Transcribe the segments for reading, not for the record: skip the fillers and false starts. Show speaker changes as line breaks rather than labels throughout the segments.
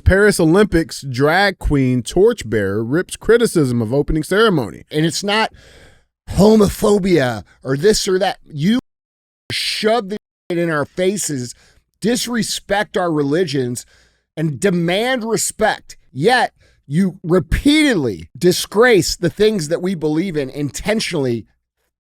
Paris Olympics drag queen torchbearer rips criticism of opening ceremony.
And it's not homophobia or this or that. You shove this shit in our faces, disrespect our religions, and demand respect. Yet you repeatedly disgrace the things that we believe in intentionally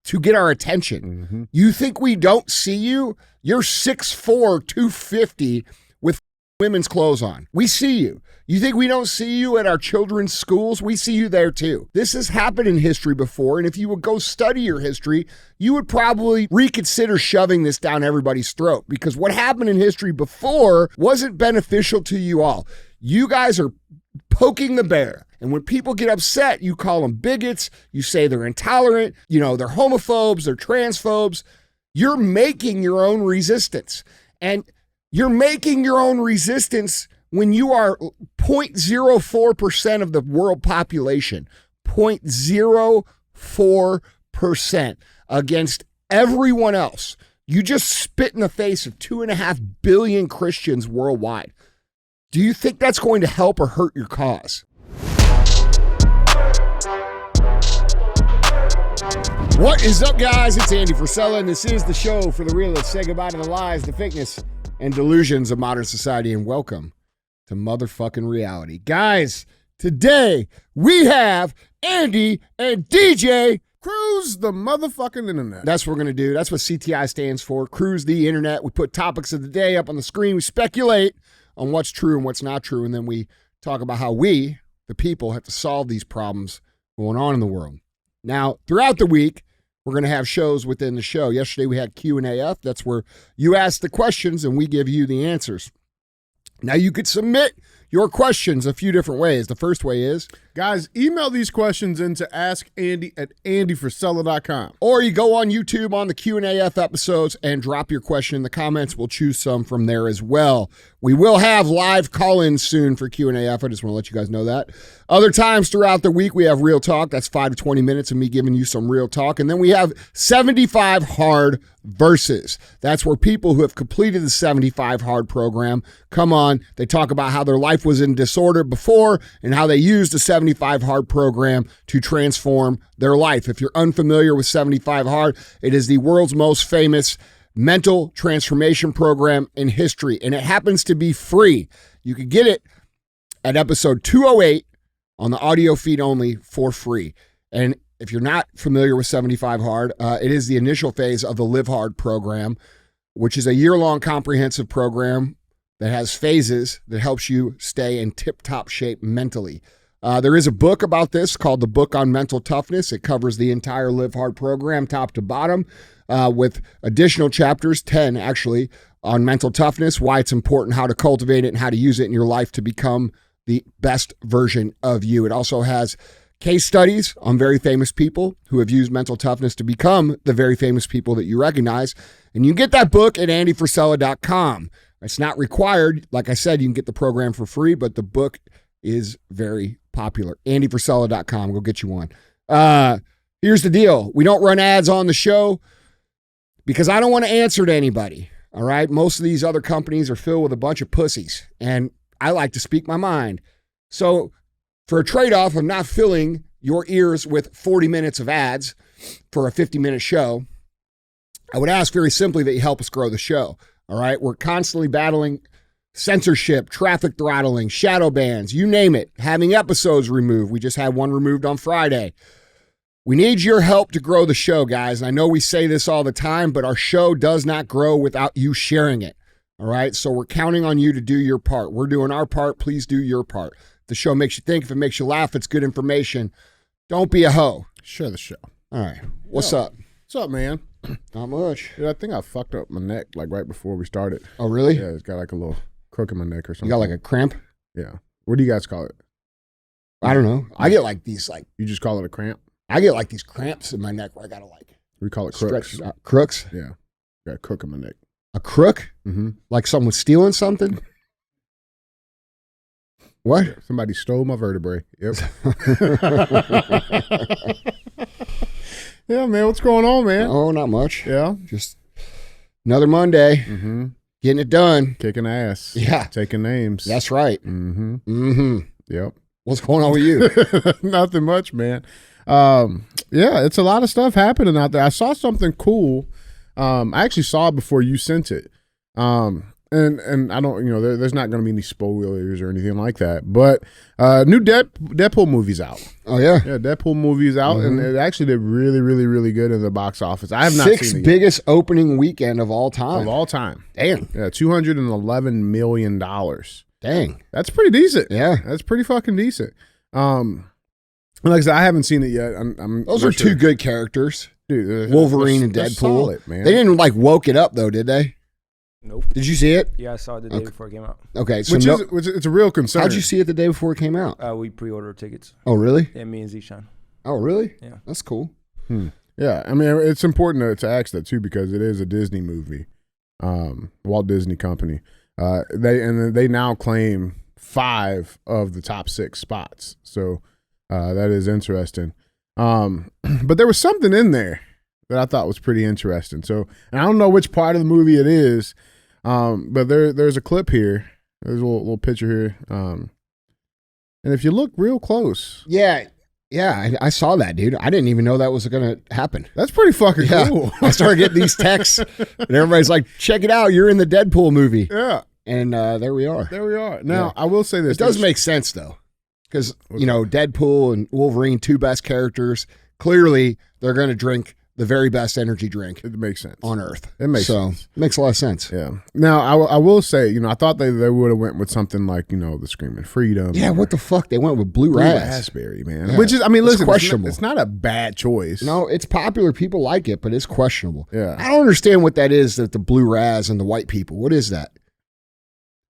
to get our attention.
Mm-hmm.
You think we don't see you? You're 6'4", 250 with women's clothes on. We see you. You think we don't see you at our children's schools? We see you there too. This has happened in history before, and if you would go study your history, you would probably reconsider shoving this down everybody's throat, because what happened in history before wasn't beneficial to you all. You guys are poking the bear. And when people get upset, you call them bigots. You say they're intolerant. You know, they're homophobes, they're transphobes. You're making your own resistance. And you're making your own resistance when you are 0.04% of the world population. 0.04% against everyone else. You just spit in the face of 2.5 billion Christians worldwide. Do you think that's going to help or hurt your cause? What is up, guys? It's Andy Frisella, and this is the show for the realists. Say goodbye to the lies, the fakeness, and delusions of modern society, and welcome to motherfucking reality. Guys, today we have Andy and DJ
Cruise the motherfucking internet.
That's what we're going to do. That's what CTI stands for, Cruise the Internet. We put topics of the day up on the screen. We speculate on what's true and what's not true, and then we talk about how we, the people, have to solve these problems going on in the world. Now, throughout the week, we're going to have shows within the show. Yesterday, we had Q&AF. That's where you ask the questions and we give you the answers. Now, you could submit your questions a few different ways. The first way is,
guys, email these questions into askandy@andyfrisella.com.
Or you go on YouTube on the Q&AF episodes and drop your question in the comments. We'll choose some from there as well. We will have live call-ins soon for Q&AF. I just want to let you guys know that. Other times throughout the week, we have Real Talk. That's 5 to 20 minutes of me giving you some real talk. And then we have 75 Hard Verses. That's where people who have completed the 75 Hard program come on. They talk about how their life was in disorder before and how they used the 75 Hard program to transform their life. If you're unfamiliar with 75 Hard, it is the world's most famous mental transformation program in history, and it happens to be free. You can get it at episode 208 on the audio feed only for free. And if you're not familiar with 75 Hard, it is the initial phase of the Live Hard program, which is a year-long comprehensive program that has phases that helps you stay in tip-top shape mentally. There is a book about this called The Book on Mental Toughness. It covers the entire Live Hard program, top to bottom, with additional chapters, 10 actually, on mental toughness, why it's important, how to cultivate it, and how to use it in your life to become the best version of you. It also has case studies on very famous people who have used mental toughness to become the very famous people that you recognize. And you can get that book at andyfrisella.com. It's not required. Like I said, you can get the program for free, but the book is very popular. andyfrisella.com. Go get you one. Here's the deal. We don't run ads on the show because I don't want to answer to anybody. All right. Most of these other companies are filled with a bunch of pussies, and I like to speak my mind. So for a trade-off of not filling your ears with 40 minutes of ads for a 50-minute show, I would ask very simply that you help us grow the show. All right. We're constantly battling censorship, traffic throttling, shadow bans, you name it, having episodes removed. We just had one removed on Friday. We need your help to grow the show, guys. I know we say this all the time, but our show does not grow without you sharing it. All right. So we're counting on you to do your part. We're doing our part. Please do your part. If the show makes you think, if it makes you laugh, it's good information. Don't be a hoe.
Share the show.
All right. What's up?
What's up, man?
Not much.
Yeah, I think I fucked up my neck like right before we started.
Oh, really?
Yeah, it's got like a little crook in my neck or something.
You got like a cramp?
Yeah. What do you guys call it?
I don't know. I get like these
You just call it a cramp?
I get like these cramps in my neck where I gotta like.
We call it crooks.
Stretch crooks?
Yeah. Got a crook in my neck.
A crook?
Mm-hmm.
Like someone stealing something? What?
Yeah, somebody stole my vertebrae. Yep. Yeah, man. What's going on, man?
Oh, not much.
Yeah.
Just another Monday.
Mm-hmm.
Getting it done.
Kicking ass.
Yeah.
Taking names.
That's right.
Mm-hmm.
Mm-hmm.
Yep.
What's going on with you?
Nothing much, man. Yeah, it's a lot of stuff happening out there. I saw something cool. I actually saw it before you sent it. And I don't, there's not going to be any spoilers or anything like that. But new Deadpool movie's out.
Oh, yeah?
Yeah, Deadpool movie's out, and it actually did really, really, really good in the box office. I have not seen it yet.
Biggest opening weekend of all time.
Of all time.
Damn.
Yeah, $211 million.
Dang.
That's pretty decent.
Yeah.
That's pretty fucking decent. Like I said, I haven't seen it yet.
Those are two good characters.
Dude,
Wolverine and Deadpool.
Solid, man.
They didn't woke it up though, did they?
Nope.
Did you see it?
Yeah, I saw it the day before it came out.
Okay, so
which it's a real concern.
how'd you see it the day before it came out?
We pre-ordered tickets.
Oh, really?
Yeah, me and Zishan.
Oh, really?
Yeah.
That's cool.
Yeah, I mean, it's important to ask that too because it is a Disney movie, Walt Disney Company. They now claim 5 of the top 6 spots, so that is interesting. But there was something in there that I thought was pretty interesting. So, and I don't know which part of the movie it is, but there's a clip here. There's a little picture here, and if you look real close,
yeah, I saw that, dude. I didn't even know that was going to happen.
that's pretty fucking cool.
I started getting these texts, and everybody's like, "Check it out, you're in the Deadpool movie."
Yeah,
and there we are.
there we are. Now, I will say this:
it does make sense though, because Deadpool and Wolverine, 2 best characters. Clearly, they're going to drink the very best energy drink
It makes sense
on Earth.
It makes sense.
It makes a lot of sense.
Yeah. Now, I will say, I thought they would have went with something like, the Screaming Freedom.
Yeah, what the fuck? They went with Blue
Raspberry, man.
Yeah.
Which is, I mean, listen,
questionable.
It's not a bad choice.
No, it's popular. People like it, but it's questionable.
Yeah.
I don't understand what that is, that the blue raz and the white people. What is that?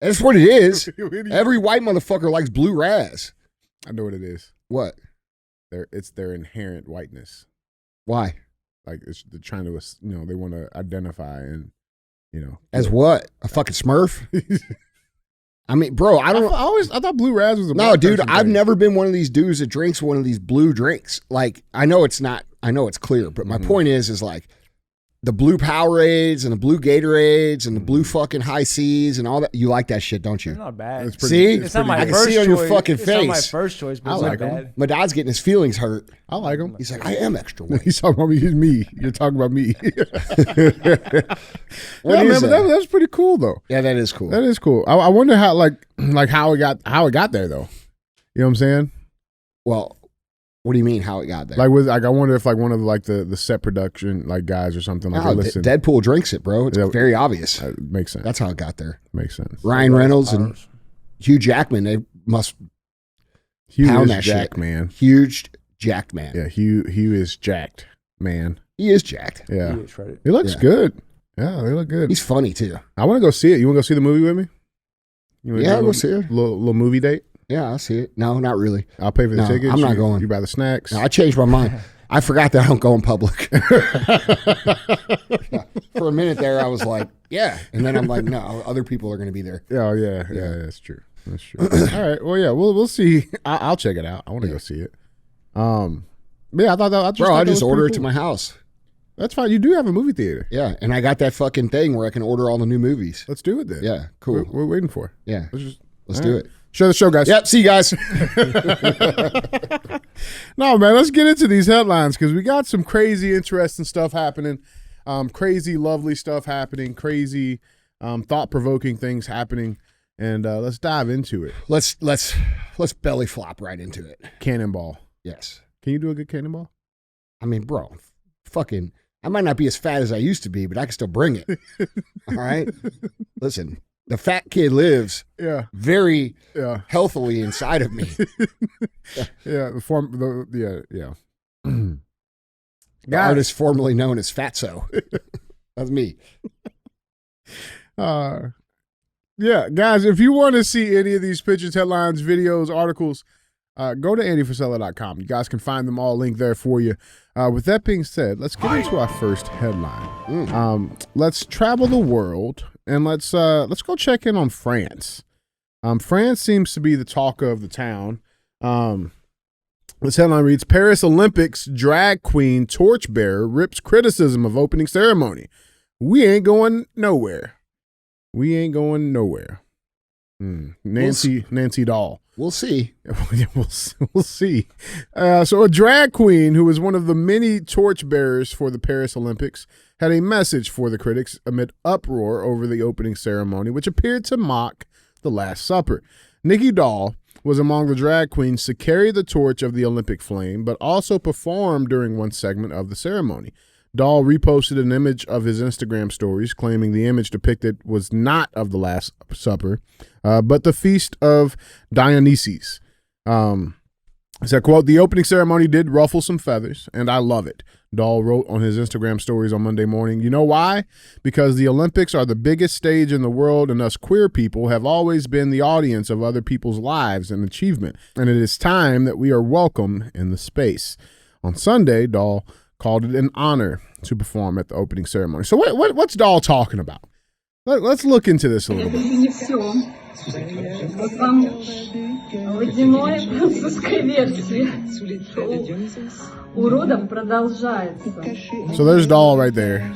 That's what it is. Every white motherfucker likes blue raz.
I know what it is.
What?
It's their inherent whiteness.
Why?
Like, they're trying to, they want to identify and,
As what? A fucking Smurf? I mean, bro, I
thought Blue Raz was a
No, dude, I've never been one of these dudes that drinks one of these blue drinks. Like, I know it's clear, but my point is like the blue Powerades and the blue Gatorades and the blue fucking High Seas and all that. You like that shit, don't you?
They're not bad.
It's
not my
I can
first
see
choice.
on your fucking
It's
face.
not my first choice, but
I
it's
like
not
'em.
bad.
My dad's getting his feelings hurt.
I like them.
He's like, I am extra white.
He's talking about me. He's me. You're talking about me.
What is
but
that?
that's pretty cool, though.
Yeah, that is cool.
That is cool. I wonder how, how it got there, though. You know what I'm saying?
Well, what do you mean how it got there?
I wonder if one of the set production guys or something
No,
listen.
Deadpool drinks it, bro. It's very obvious.
Makes sense.
That's how it got there.
Makes sense.
Ryan Reynolds and Hugh Jackman, they must pound that
jacked,
shit.
man.
Huge jacked man.
Yeah, Hugh is jacked, man.
He is jacked.
Yeah.
He is shredded.
He looks good. Yeah, they look good.
He's funny too.
I want to go see it. You want to go see the movie with me?
Yeah, we'll see it.
Little movie date?
Yeah, I'll see it. No, not really.
I'll pay for the
No,
tickets.
I'm not going.
You buy the snacks.
No, I changed my mind. I forgot that I don't go in public. Yeah. For a minute there, I was like, yeah. And then I'm like, no, other people are going to be there.
Oh, yeah, that's true. That's true. All right. Well, yeah, we'll see. I'll check it out. I want to go see it. Yeah, I thought that.
I just order it to my house.
That's fine. You do have a movie theater.
Yeah, and I got that fucking thing where I can order all the new movies.
Let's do it then.
Yeah, cool.
We're waiting for it.
Yeah, let's
all
do
right.
it.
Share the show, guys.
Yep, see you guys.
No, man, let's get into these headlines because we got some crazy, interesting stuff happening. Crazy, lovely stuff happening. Crazy, thought-provoking things happening. And let's dive into it.
Let's belly flop right into it.
Cannonball.
Yes.
Can you do a good cannonball?
I mean, bro, fucking, I might not be as fat as I used to be, but I can still bring it. All right? Listen, the fat kid lives very healthily inside of me.
Yeah.
The artist formerly known as Fatso. That's me.
Yeah, guys, if you want to see any of these pictures, headlines, videos, articles, go to andyfrisella.com. You guys can find them all linked there for you. With that being said, let's get into our first headline. Let's travel the world and let's go check in on France. France seems to be the talk of the town. This headline reads, Paris Olympics drag queen torchbearer rips criticism of opening ceremony. We ain't going nowhere. We ain't going nowhere. Nancy Doll.
We'll see.
We'll see. So a drag queen who was one of the many torchbearers for the Paris Olympics had a message for the critics amid uproar over the opening ceremony, which appeared to mock the Last Supper. Nikki Doll was among the drag queens to carry the torch of the Olympic flame, but also performed during one segment of the ceremony. Doll reposted an image of his Instagram stories, claiming the image depicted was not of the Last Supper, but the Feast of Dionysus. He said, quote, "The opening ceremony did ruffle some feathers, and I love it." Doll wrote on his Instagram stories on Monday morning, "You know why? Because the Olympics are the biggest stage in the world, and us queer people have always been the audience of other people's lives and achievement, and it is time that we are welcome in the space." On Sunday, Doll called it an honor to perform at the opening ceremony. So what's Doll talking about? Let's look into this a little bit. So there's Doll right there.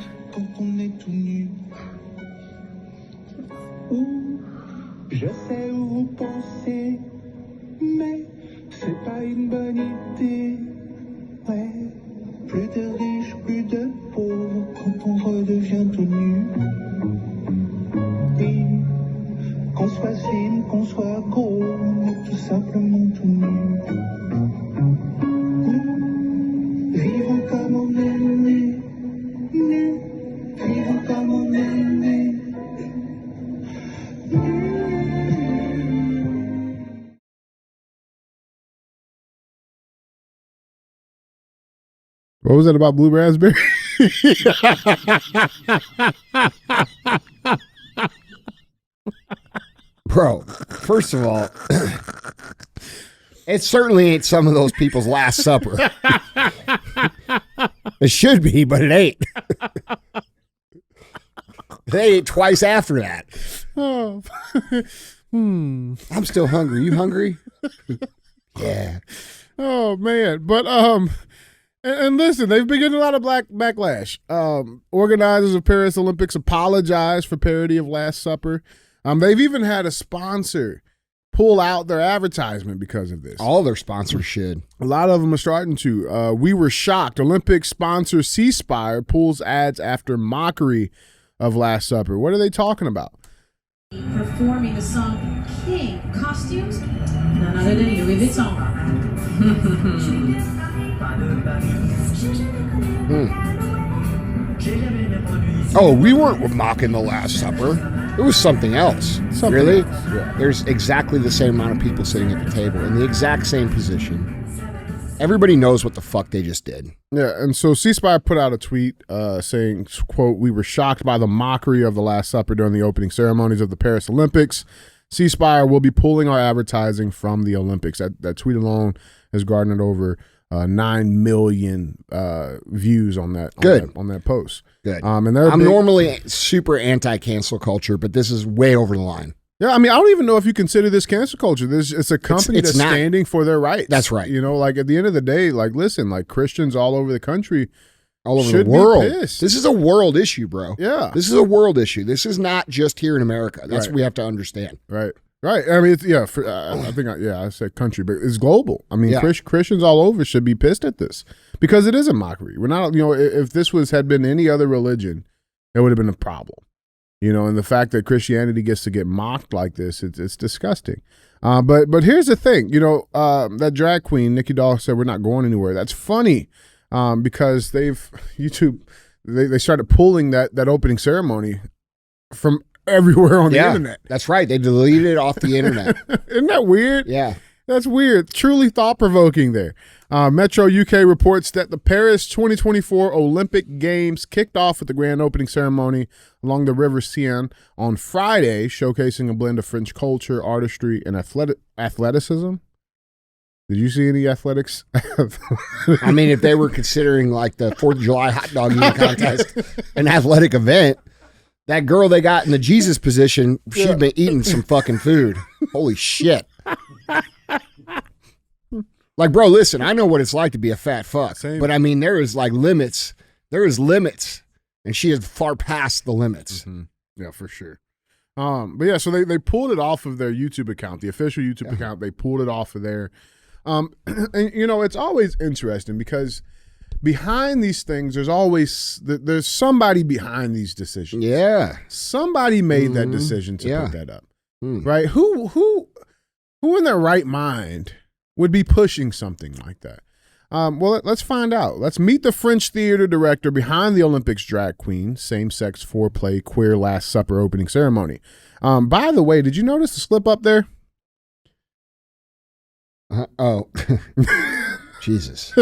Plus de riches, plus de pauvres, quand on redevient tout nu. Et qu'on soit slim, qu'on soit gros, on est tout simplement tout nu. Vivons comme on est né, nu. Vivons comme on est né.
What was that about blue raspberry?
Bro, first of all, it certainly ain't some of those people's Last Supper. It should be, but it ain't. They ate twice after that.
Oh.
I'm still hungry. You hungry? Yeah.
Oh man, but and listen, they've been getting a lot of backlash. Organizers of Paris Olympics apologized for parody of Last Supper. They've even had a sponsor pull out their advertisement because of this.
All their sponsors should.
A lot of them are starting to. We were shocked. Olympic sponsor C Spire pulls ads after mockery of Last Supper. What are they talking about?
Performing the song King. Costumes? None other than Louis Vuitton.
Oh, we weren't mocking the Last Supper. It was something else. Really?
Yeah.
There's exactly the same amount of people sitting at the table in the exact same position. Everybody knows what the fuck they just did.
Yeah, and so C Spire put out a tweet saying, quote, "We were shocked by the mockery of the Last Supper during the opening ceremonies of the Paris Olympics. C Spire will be pulling our advertising from the Olympics." That tweet alone has garnered over 9 million views on that.
Good.
On that post.
Good.
And
I'm normally super anti-cancel culture, but this is way over the line.
Yeah, I mean, I don't even know if you consider this cancel culture. It's a company
It's
that's
not.
standing for their rights.
That's right.
You know, like at the end of the day, like listen, like Christians all over the country,
All over
should
the
be
world.
pissed.
This is a world issue, bro.
Yeah.
This is a world issue. This is not just here in America. That's
Right.
what we have to understand.
Right. I mean, it's, yeah. I said country, but it's global. I mean,
Yeah.
Christians all over should be pissed at this because it is a mockery. We're not, you know, if this had been any other religion, it would have been a problem. You know, and the fact that Christianity gets to get mocked like this, it's disgusting. But here's the thing, you know, that drag queen Nikki Doll said we're not going anywhere. That's funny because they started pulling that opening ceremony from everywhere on the internet.
That's right. They deleted it off the internet.
Isn't that weird?
Yeah.
That's weird. Truly thought-provoking there. Metro UK reports that the Paris 2024 Olympic Games kicked off with the grand opening ceremony along the River Seine on Friday, showcasing a blend of French culture, artistry, and athleticism. Did you see any athletics?
I mean, if they were considering like the 4th of July hot dog eating contest an athletic event, that girl they got in the Jesus position, she'd been eating some fucking food. Holy shit. Like, bro, listen, I know what it's like to be a fat fuck.
Same.
But I mean, there is like limits. There is limits. And she is far past the limits.
Yeah, for sure. But yeah, so they pulled it off of their YouTube account, the official YouTube account. They pulled it off of there. And it's always interesting because behind these things, there's somebody behind these decisions.
Yeah.
Somebody made that decision to put that up. Right? Who in their right mind would be pushing something like that? Well, let's find out. Let's meet the French theater director behind the Olympics drag queen, same-sex foreplay, queer Last Supper opening ceremony. By the way, did you notice the slip up there?
Oh, Jesus.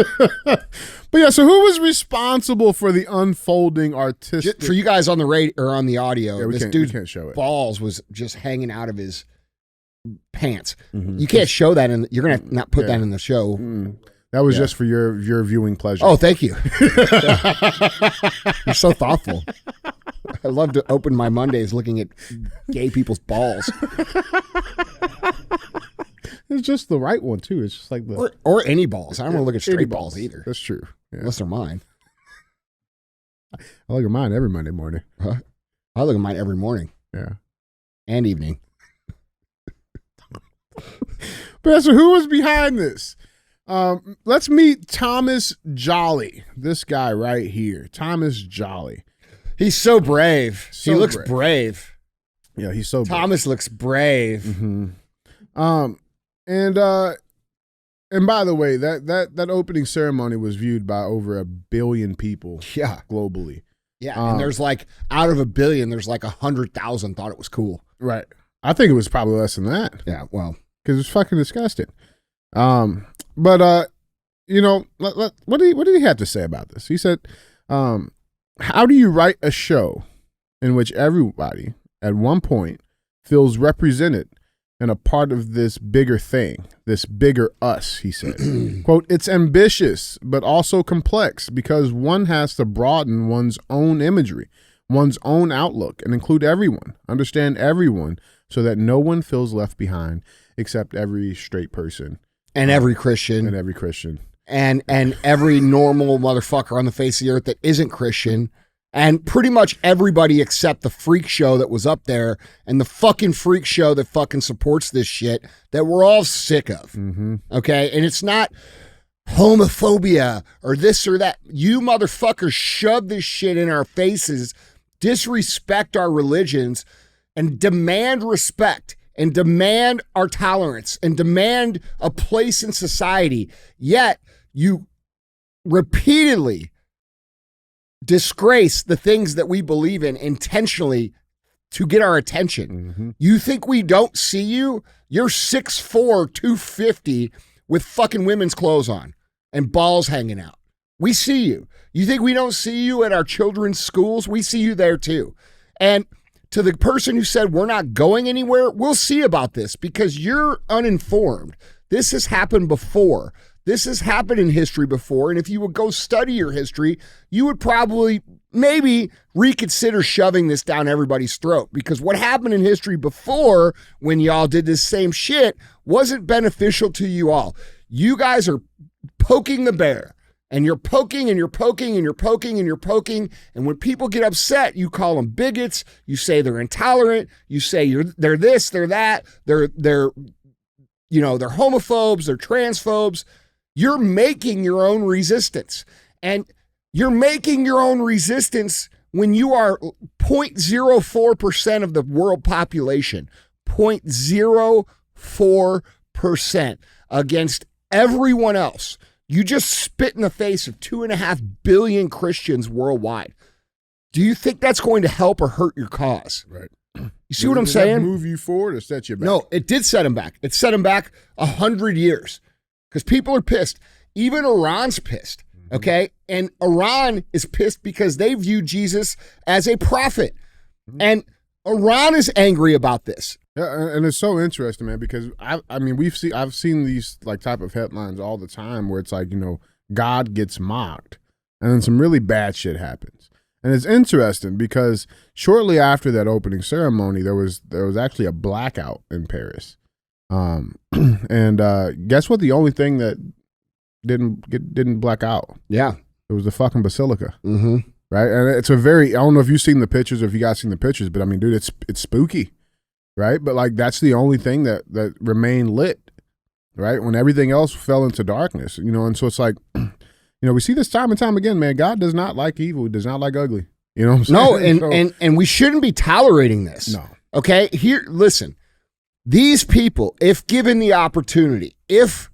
But yeah, so who was responsible for the unfolding artistic?
For you guys on the radio or on the audio, this
we
dude's
can't show it.
balls was just hanging out of his pants. You can't show that, and you're gonna not put that in the show.
That was just for your viewing pleasure.
Oh, thank you. You're so thoughtful. I love to open my Mondays looking at gay people's balls.
It's just the right one too. It's just like the
Or any balls. I don't want to look at
any
straight balls either.
That's true. Yeah.
Unless they're mine.
I look at mine every Monday morning.
Huh? I look at mine every morning.
Yeah.
And evening.
But so who was behind this? Let's meet Thomas Jolly. This guy right here. Thomas Jolly.
He's so brave.
So
he looks
brave.
brave.
Yeah, he's so
Thomas looks brave.
Mm-hmm. And by the way, that opening ceremony was viewed by over 1 billion people globally.
Yeah, and there's like, out of 1 billion, there's like 100,000 thought it was cool.
Right. I think it was probably less than that.
Yeah, well.
Because it's fucking disgusting. But what did he have to say about this? He said, how do you write a show in which everybody at one point feels represented and a part of this bigger thing, this bigger us, he said. Quote, it's ambitious, but also complex because one has to broaden one's own imagery, one's own outlook, and include everyone, understand everyone, so that no one feels left behind except every straight person.
And every Christian.
And every Christian.
And every normal motherfucker on the face of the earth that isn't Christian. And pretty much everybody except the freak show that was up there and the fucking freak show that fucking supports this shit that we're all sick of.
Mm-hmm.
Okay? And it's not homophobia or this or that. You motherfuckers shove this shit in our faces, disrespect our religions, and demand respect and demand our tolerance and demand a place in society. Yet you repeatedly disgrace the things that we believe in intentionally to get our attention.
Mm-hmm.
You think we don't see you? You're 6'4", 250 with fucking women's clothes on and balls hanging out. We see you. You think we don't see you at our children's schools? We see you there too. And to the person who said we're not going anywhere, we'll see about this because you're uninformed. This has happened before. This has happened in history before, and if you would go study your history, you would probably maybe reconsider shoving this down everybody's throat, because what happened in history before when y'all did this same shit wasn't beneficial to you all. You guys are poking the bear, and you're poking and you're poking and you're poking and you're poking, and when people get upset, you call them bigots, you say they're intolerant, you say they're this, they're that, they're homophobes, they're transphobes. You're making your own resistance. And you're making your own resistance when you are 0.04% of the world population. 0.04% against everyone else. You just spit in the face of 2.5 billion Christians worldwide. Do you think that's going to help or hurt your cause?
Right.
You see what I'm saying?
Did that move you forward or set you back?
No, it did set him back. It set him back 100 years. Because people are pissed. Even Iran's pissed, okay? And Iran is pissed because they view Jesus as a prophet. And Iran is angry about this.
Yeah, and it's so interesting, man, because I've seen these like type of headlines all the time where it's like, God gets mocked and then some really bad shit happens. And it's interesting because shortly after that opening ceremony, there was actually a blackout in Paris. And guess what? The only thing that didn't black out.
Yeah.
It was the fucking basilica.
Mm-hmm.
Right. And it's I don't know if you've seen the pictures or if you guys seen the pictures, but I mean, dude, it's spooky. right? But like that's the only thing that remained lit, right? When everything else fell into darkness, and so it's like, we see this time and time again, man. God does not like evil. He does not like ugly. You know what I'm saying?
No, and we shouldn't be tolerating this.
No.
Okay, here, listen. These people, if given the opportunity, if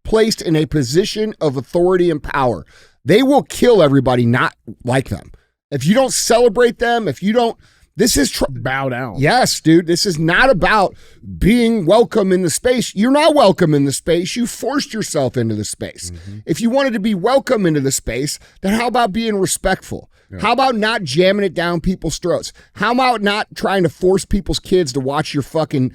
placed in a position of authority and power, they will kill everybody not like them. If you don't celebrate them, if you don't, this is
bow down.
Yes, dude. This is not about being welcome in the space. You're not welcome in the space. You forced yourself into the space. Mm-hmm. If you wanted to be welcome into the space, then how about being respectful? Yeah. How about not jamming it down people's throats? How about not trying to force people's kids to watch your fucking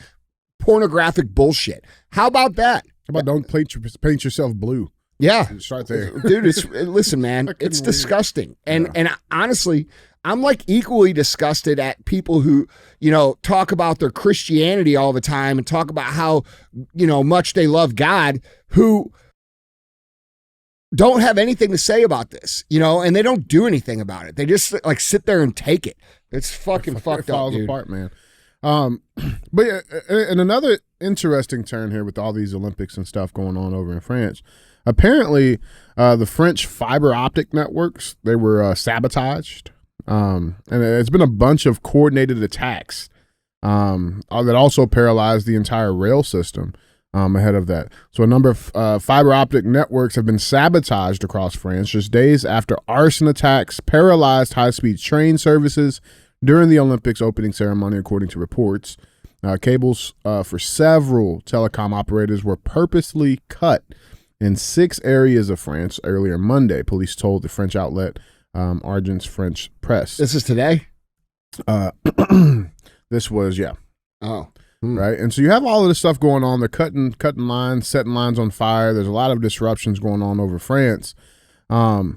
pornographic bullshit? How about that?
How about don't paint yourself blue?
Yeah.
Start there.
Dude, listen, man, it's disgusting. And honestly, I'm like equally disgusted at people who, talk about their Christianity all the time and talk about how, much they love God, who don't have anything to say about this, and they don't do anything about it. They just like sit there and take it. It's fucking fucked up, dude.
It falls apart, man. But yeah, and another interesting turn here with all these Olympics and stuff going on over in France. Apparently, the French fiber optic networks, they were sabotaged. And it's been a bunch of coordinated attacks that also paralyzed the entire rail system ahead of that. So a number of fiber optic networks have been sabotaged across France just days after arson attacks paralyzed high-speed train services during the Olympics opening ceremony, according to reports. Cables for several telecom operators were purposely cut in 6 areas of France earlier Monday, police told the French outlet Agence French Press.
This is today?
This was, yeah.
Oh.
Right. And so you have all of this stuff going on. They're cutting lines, setting lines on fire. There's a lot of disruptions going on over France. There's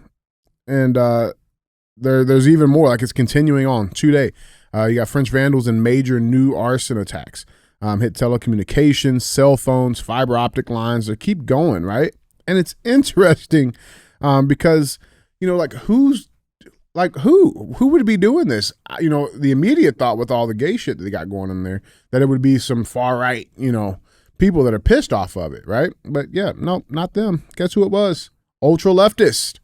even more, like it's continuing on today. You got French vandals and major new arson attacks. Hit telecommunications, cell phones, fiber optic lines. They keep going, right? And it's interesting because, who would be doing this? The immediate thought with all the gay shit that they got going on there, that it would be some far right, people that are pissed off of it, right? But yeah, no, not them. Guess who it was? Ultra leftist.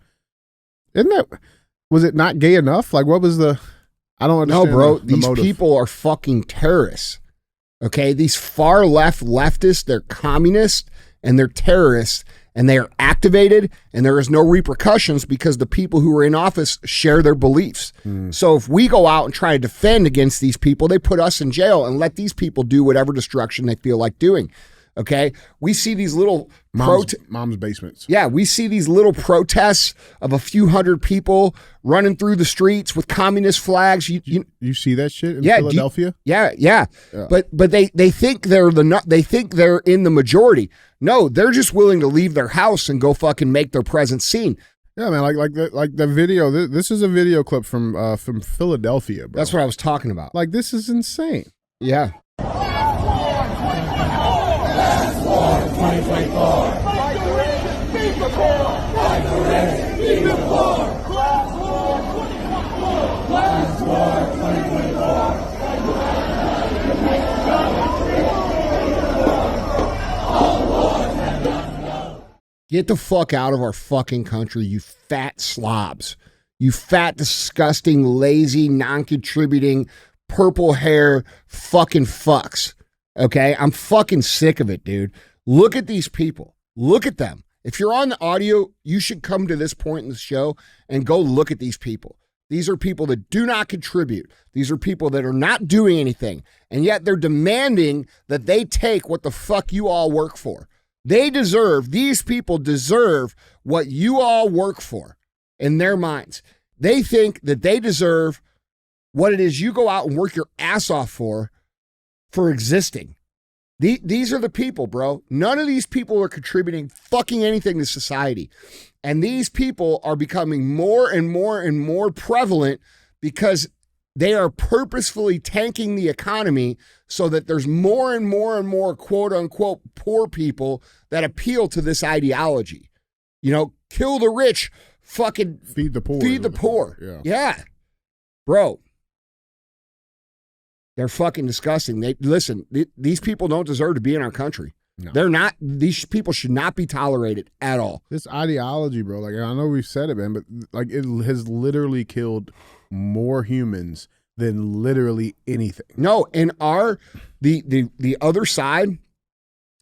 Was it not gay enough? Like, what was I don't understand.
No, bro,
the
these
motive.
people are fucking terrorists. Okay, these far leftists, they're communists and they're terrorists, and they are activated, and there is no repercussions because the people who are in office share their beliefs. So if we go out and try to defend against these people, they put us in jail and let these people do whatever destruction they feel like doing. Okay, we see these little
mom's basements.
Yeah, we see these little protests of a few hundred people running through the streets with communist flags.
You see that shit in Philadelphia?
Yeah. But they think they're in the majority. No, they're just willing to leave their house and go fucking make their presence seen.
Yeah, man, like the video. This is a video clip from Philadelphia, bro.
That's what I was talking about.
Like, this is insane.
Yeah. Get the fuck out of our fucking country, you fat slobs. You fat, disgusting, lazy, non-contributing, purple hair fucking fucks. Okay? I'm fucking sick of it, dude. Look at these people. Look at them. If you're on the audio, you should come to this point in the show and go look at these people. These are people that do not contribute. These are people that are not doing anything. And yet they're demanding that they take what the fuck you all work for. These people deserve what you all work for in their minds. They think that they deserve what it is you go out and work your ass off for existing. These are the people, bro. None of these people are contributing fucking anything to society. And these people are becoming more and more and more prevalent because they are purposefully tanking the economy so that there's more and more and more quote unquote poor people that appeal to this ideology. Kill the rich, fucking
feed the poor.
Feed the poor. Yeah. Bro. They're fucking disgusting. These people don't deserve to be in our country.
No.
They're not. These people should not be tolerated at all.
This ideology, bro. Like, I know we've said it, man, but like it has literally killed more humans than literally anything.
No, and the other side,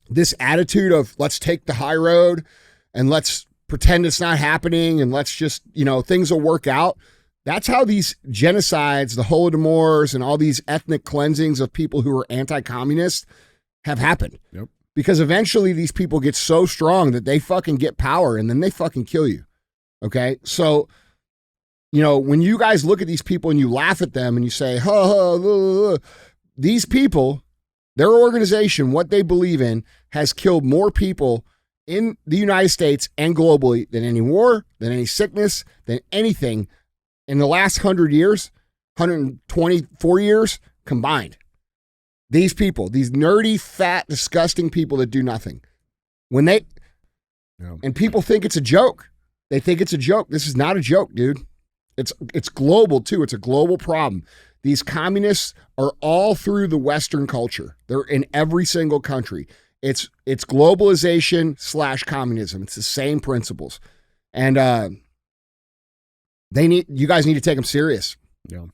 this attitude of let's take the high road and let's pretend it's not happening and let's just, things will work out. That's how these genocides, the Holodomors, and all these ethnic cleansings of people who are anti-communist have happened.
Yep.
Because eventually these people get so strong that they fucking get power and then they fucking kill you. Okay? So, when you guys look at these people and you laugh at them and you say, these people, their organization, what they believe in, has killed more people in the United States and globally than any war, than any sickness, than anything in the last 100 years, 124 years combined. These people, these nerdy, fat, disgusting people that do nothing. And people think it's a joke. They think it's a joke. This is not a joke, dude. It's global too. It's a global problem. These communists are all through the Western culture. They're in every single country. It's globalization / communism. It's the same principles. And you guys need to take them serious.
Yeah.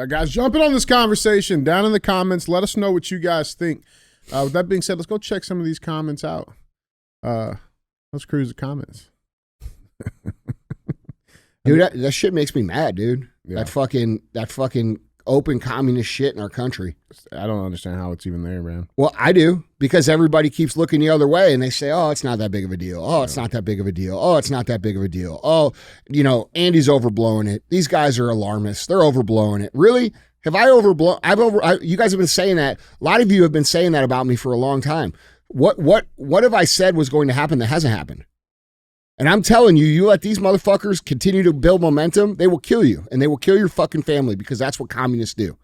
Guys, jumping on this conversation down in the comments. Let us know what you guys think. With that being said, let's go check some of these comments out. Let's cruise the comments.
Dude, that shit makes me mad, dude.
Yeah.
That fucking open communist shit in our country.
I don't understand how it's even there, man.
Well, I do, because everybody keeps looking the other way and they say, oh, it's not that big of a deal. Oh, it's not that big of a deal. Oh, it's not that big of a deal. Oh, Andy's overblowing it. These guys are alarmists. They're overblowing it. Really? Have I overblown? You guys have been saying that. A lot of you have been saying that about me for a long time. What have I said was going to happen that hasn't happened? And I'm telling you, you let these motherfuckers continue to build momentum, they will kill you, and they will kill your fucking family, because that's what communists do.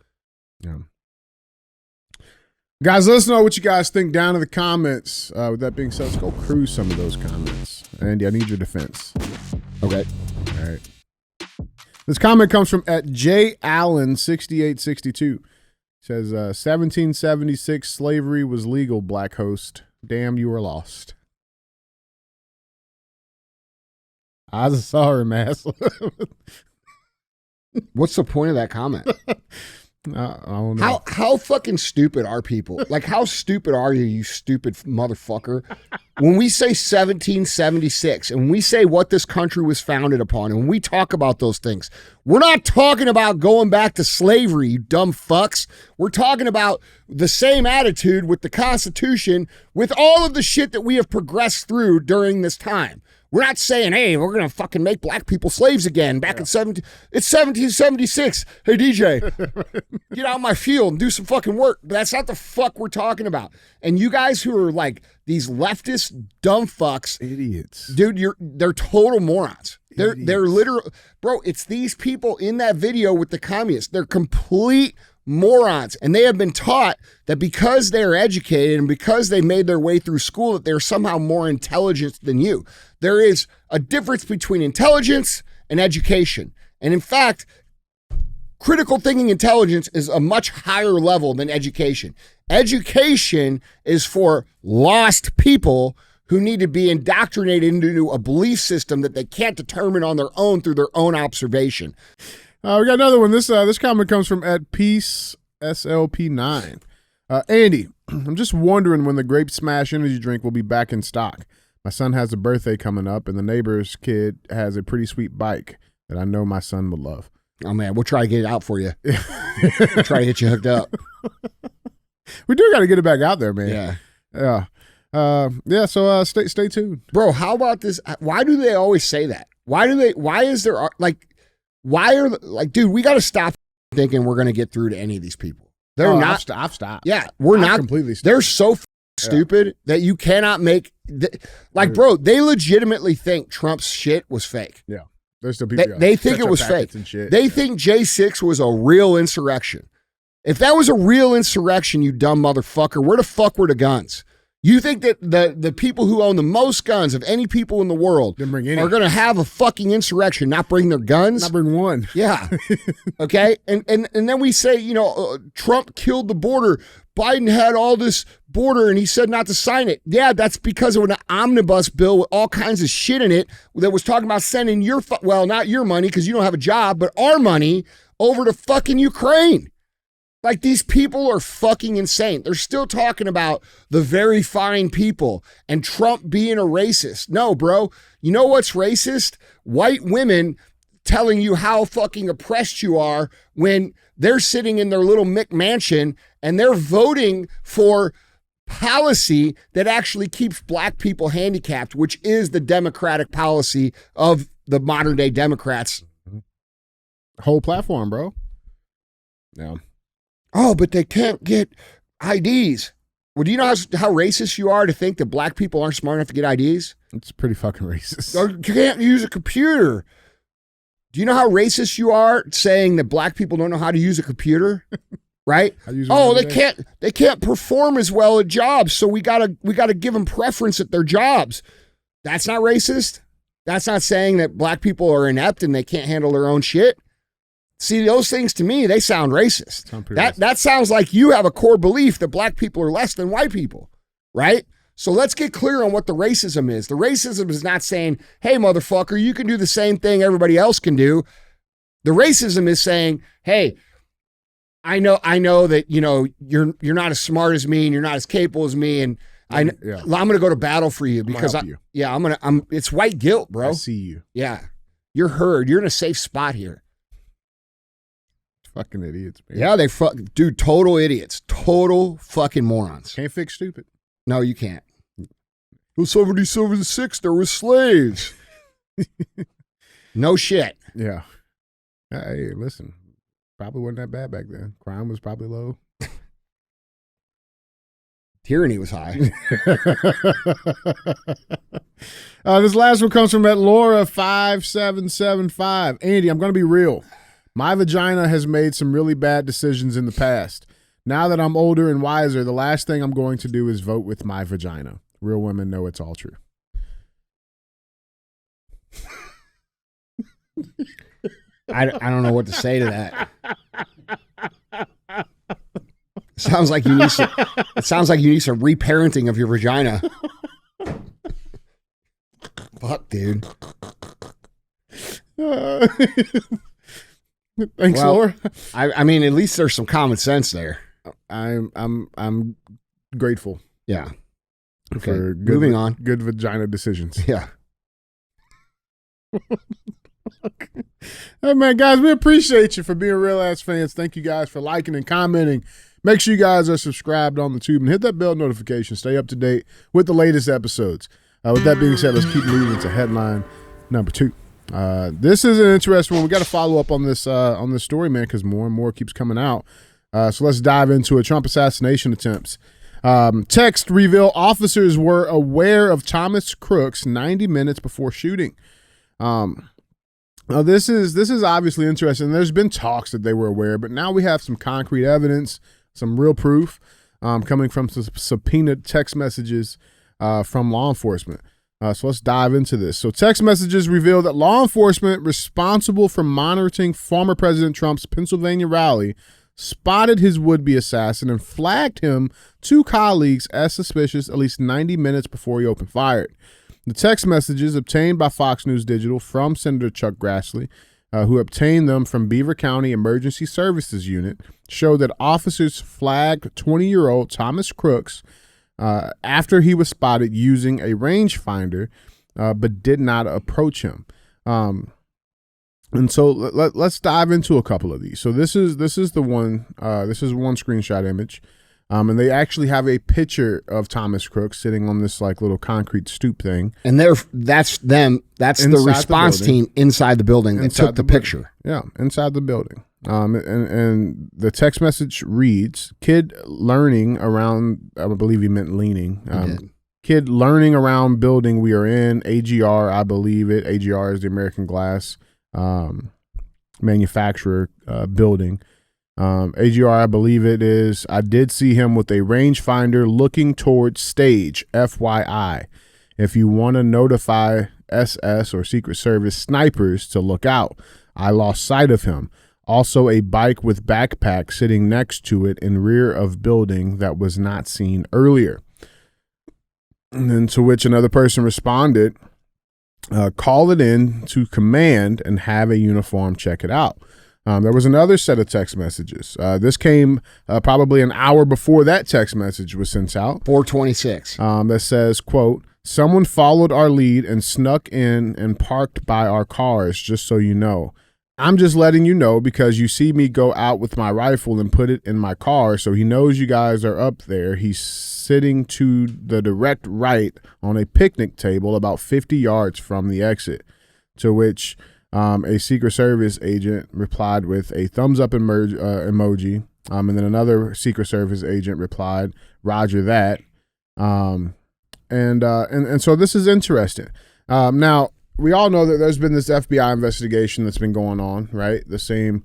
Yeah. Guys, let us know what you guys think down in the comments. With that being said, let's go cruise some of those comments. Andy, I need your defense.
Okay.
All right. This comment comes from @JAllen6862. Says, 1776 slavery was legal, black host. Damn, you were lost. I'm sorry, Mass.
What's the point of that comment?
I don't know.
How fucking stupid are people? Like, how stupid are you stupid motherfucker? When we say 1776 and we say what this country was founded upon, and when we talk about those things, we're not talking about going back to slavery, you dumb fucks. We're talking about the same attitude with the Constitution, with all of the shit that we have progressed through during this time. We're not saying, hey, we're going to fucking make black people slaves again back in it's 1776. Hey, DJ, get out of my field and do some fucking work. But that's not the fuck we're talking about. And you guys who are like these leftist dumb fucks.
Idiots.
Dude, they're total morons. They're literal. Bro, it's these people in that video with the communists. They're complete morons, and they have been taught that because they're educated and because they made their way through school that they're somehow more intelligent than you. There is a difference between intelligence and education. And in fact, critical thinking intelligence is a much higher level than education. Education is for lost people who need to be indoctrinated into a belief system that they can't determine on their own through their own observation.
We got another one. This comment comes from @PeaceSLP9. Andy, I'm just wondering when the Grape Smash energy drink will be back in stock. My son has a birthday coming up, and the neighbor's kid has a pretty sweet bike that I know my son would love.
Oh, man, we'll try to get it out for you. We'll try to get you hooked up.
We do got to get it back out there, man.
Yeah.
So stay tuned.
Bro, how about this? Why do they always say that? Dude, we got to stop thinking we're going to get through to any of these people. They're not.
I've stopped.
Yeah, we're
I've
not.
Completely stopped.
They're so stupid that you cannot make. Bro, they legitimately think Trump's shit was fake.
Yeah. There's still people.
They think it was fake. They think J6 was a real insurrection. If that was a real insurrection, you dumb motherfucker, where the fuck were the guns? You think that the people who own the most guns of any people in the world
Didn't bring any.
are going to have a fucking insurrection, not bring their guns?
Not bring one.
Yeah. Okay. And then we say, Trump killed the border. Biden had all this border and he said not to sign it. Yeah, that's because of an omnibus bill with all kinds of shit in it that was talking about sending not your money because you don't have a job, but our money over to fucking Ukraine. Like, these people are fucking insane. They're still talking about the very fine people and Trump being a racist. No, bro. You know what's racist? White women telling you how fucking oppressed you are when they're sitting in their little McMansion and they're voting for policy that actually keeps black people handicapped, which is the Democratic policy of the modern day Democrats.
Whole platform, bro. Yeah.
Oh, but they can't get IDs. Well, do you know how racist you are to think that black people aren't smart enough to get IDs?
It's pretty fucking racist.
Or can't use a computer. Do you know how racist you are saying that black people don't know how to use a computer? Right? Oh, they can't perform as well at jobs, so we gotta give them preference at their jobs. That's not racist. That's not saying that black people are inept and they can't handle their own shit. See, those things to me, they sound racist. That sounds like you have a core belief that black people are less than white people, right? So let's get clear on what the racism is. The racism is not saying, hey, motherfucker, you can do the same thing everybody else can do. The racism is saying, hey, I know that, you're not as smart as me and you're not as capable as me. And I'm going to go to battle for you because it's white guilt, bro.
I see you.
Yeah. You're heard. You're in a safe spot here.
Fucking idiots, man.
Yeah, dude, total idiots. Total fucking morons.
Can't fix stupid.
No, you can't. Well, 76, there were slaves. No shit.
Yeah. Hey, listen. Probably wasn't that bad back then. Crime was probably low.
Tyranny was high.
This last one comes from Laura5775. Andy, I'm going to be real. My vagina has made some really bad decisions in the past. Now that I'm older and wiser, the last thing I'm going to do is vote with my vagina. Real women know it's all true.
I don't know what to say to that. It sounds like you need some reparenting of your vagina. Fuck, dude.
Thanks, Laura.
I mean, at least there's some common sense there.
I'm grateful.
Yeah. Okay.
For
Moving on.
Good vagina decisions.
Yeah.
Hey, man, guys, we appreciate you for being real ass fans. Thank you guys for liking and commenting. Make sure you guys are subscribed on the tube and hit that bell notification. Stay up to date with the latest episodes. With that being said, let's keep moving to headline number 2. This is an interesting one. We got to follow up on this story, man, because more and more keeps coming out. So let's dive into it. Trump assassination attempts. Text reveal officers were aware of Thomas Crooks 90 minutes before shooting. This is obviously interesting. There's been talks that they were aware, but now we have some concrete evidence, some real proof coming from some subpoenaed text messages from law enforcement. So let's dive into this. So text messages reveal that law enforcement responsible for monitoring former President Trump's Pennsylvania rally spotted his would-be assassin and flagged him to colleagues as suspicious at least 90 minutes before he opened fire. The text messages obtained by Fox News Digital from Senator Chuck Grassley, who obtained them from Beaver County Emergency Services Unit, show that officers flagged 20-year-old Thomas Crooks after he was spotted using a rangefinder, but did not approach him. And so let's dive into a couple of these. So this is the one. This is one screenshot image, and they actually have a picture of Thomas Crooks sitting on this like little concrete stoop thing.
And that's them. That's the response team inside the building that took the picture.
Yeah, inside the building. And the text message reads, "Kid learning around." I believe he meant leaning. Kid learning around building we are in. AGR, I believe it. AGR is the American Glass manufacturer building. AGR, I believe it is. I did see him with a rangefinder looking towards stage. FYI, if you want to notify SS or Secret Service snipers to look out. I lost sight of him. Also, a bike with backpack sitting next to it in rear of building that was not seen earlier. And then to which another person responded, call it in to command and have a uniform check it out. There was another set of text messages. This came probably an hour before that text message was sent out.
426.
That says, quote, someone followed our lead and snuck in and parked by our cars, just so you know. I'm just letting you know because you see me go out with my rifle and put it in my car, so he knows you guys are up there. He's sitting to the direct right on a picnic table about 50 yards from the exit, to which a Secret Service agent replied with a thumbs up emoji, and then another Secret Service agent replied, Roger that. And so this is interesting. Now, we all know that there's been this FBI investigation that's been going on, right? The same,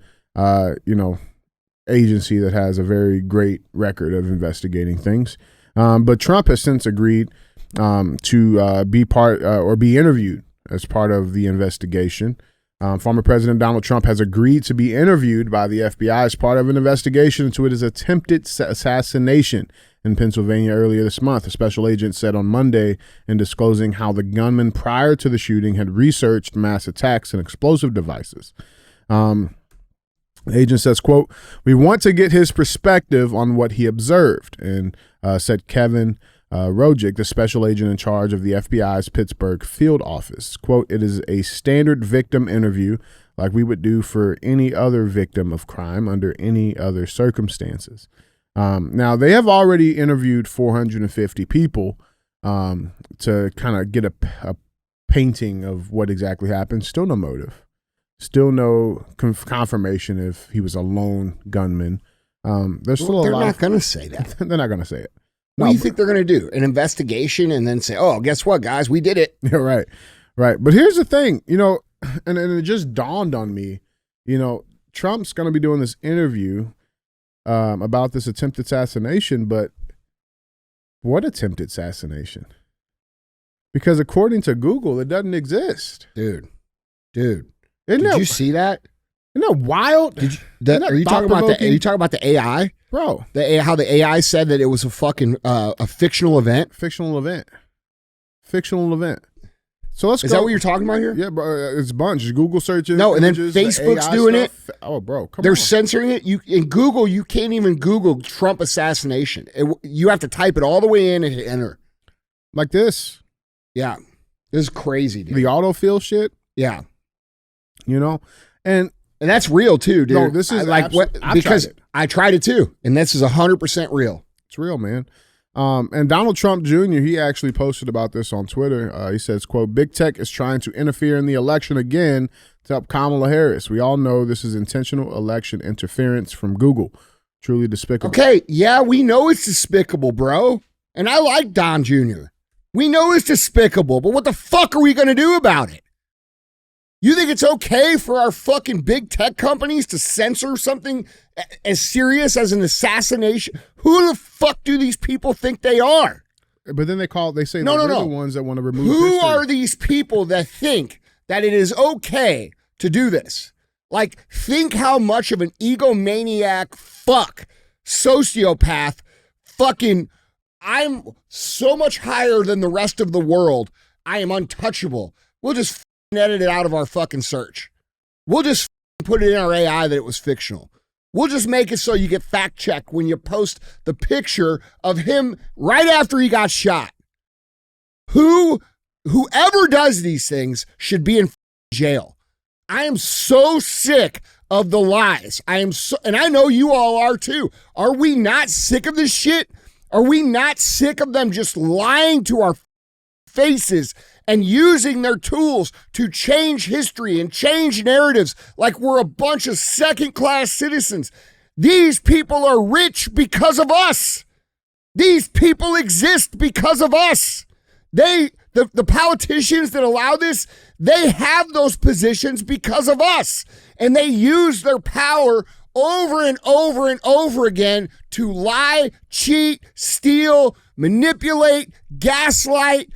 agency that has a very great record of investigating things. But Trump has since agreed to be part or be interviewed as part of the investigation. Former President Donald Trump has agreed to be interviewed by the FBI as part of an investigation into his attempted assassination in Pennsylvania earlier this month. A special agent said on Monday in disclosing how the gunman prior to the shooting had researched mass attacks and explosive devices. The agent says, quote, we want to get his perspective on what he observed, and said Kevin Rojic, the special agent in charge of the FBI's Pittsburgh field office. Quote, it is a standard victim interview like we would do for any other victim of crime under any other circumstances. Now, they have already interviewed 450 people to kind of get a painting of what exactly happened. Still no motive. Still no confirmation if he was a lone gunman. There's still
They're
a lot.
not going to say that.
They're not going to say it.
What do you think they're going to do? An investigation and then say, oh, guess what, guys? We did it.
Yeah, right. Right. But here's the thing, and it just dawned on me, Trump's going to be doing this interview about this attempted assassination, but what attempted assassination? Because according to Google, it doesn't exist.
Dude.
Isn't
Did
that,
you see that?
Isn't that wild?
Are you talking about the AI?
Bro.
How the AI said that it was a fucking a fictional event?
Fictional event. So let's go.
Is that what you're talking about here?
Yeah, bro. It's a bunch. Google searches.
No, and then
images, the
Facebook's
AI
doing
stuff. Oh, bro. Come
They're
on.
censoring it. In Google, you can't even Google Trump assassination. You have to type it all the way in and hit enter.
Like this.
Yeah. This is crazy, dude.
The autofill shit.
Yeah.
And
that's real too, dude.
No, this is
because I tried it too, and this is 100% real.
It's real, man. And Donald Trump Jr., he actually posted about this on Twitter. He says, quote, big tech is trying to interfere in the election again to help Kamala Harris. We all know this is intentional election interference from Google. Truly despicable.
Okay, yeah, we know it's despicable, bro. And I like Don Jr. We know it's despicable, but what the fuck are we going to do about it? You think it's okay for our fucking big tech companies to censor something as serious as an assassination? Who the fuck do these people think they are?
But then they say they're the ones that want to remove
Who
history.
are these people that think that it is okay to do this? Like, think how much of an egomaniac sociopath fucking, I'm so much higher than the rest of the world. I am untouchable. We'll just edit it out of our fucking search. We'll just put it in our AI that it was fictional. We'll just make it so you get fact checked when you post the picture of him right after he got shot. Whoever does these things should be in jail. I am so sick of the lies. And I know you all are too. Are we not sick of this shit? Are we not sick of them just lying to our faces and using their tools to change history and change narratives like we're a bunch of second-class citizens? These people are rich because of us. These people exist because of us. The politicians that allow this, they have those positions because of us. And they use their power over and over and over again to lie, cheat, steal, manipulate, gaslight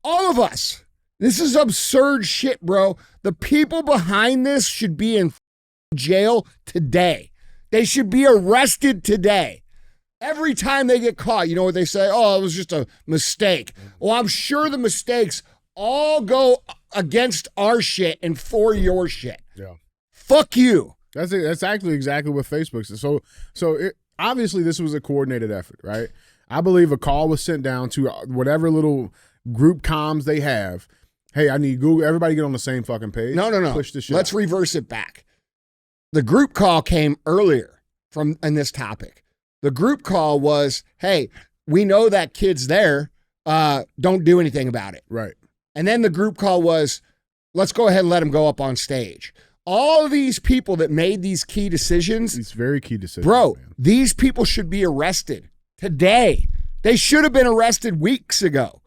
all of us. This is absurd shit, bro. The people behind this should be in jail today. They should be arrested today. Every time they get caught, you know what they say? Oh, it was just a mistake. Well, I'm sure the mistakes all go against our shit and for your shit.
Yeah.
Fuck you.
That's actually exactly what Facebook says. So obviously this was a coordinated effort, right? I believe a call was sent down to whatever little group comms they have. Hey, I need Google. Everybody get on the same fucking page.
No.
Push this shit.
Let's reverse it back. The group call came earlier in this topic. The group call was, hey, we know that kid's there. Don't do anything about it.
Right.
And then the group call was, let's go ahead and let him go up on stage. All of these people that made these key decisions.
These very key decisions.
Bro,
man.
these people should be arrested today. They should have been arrested weeks ago.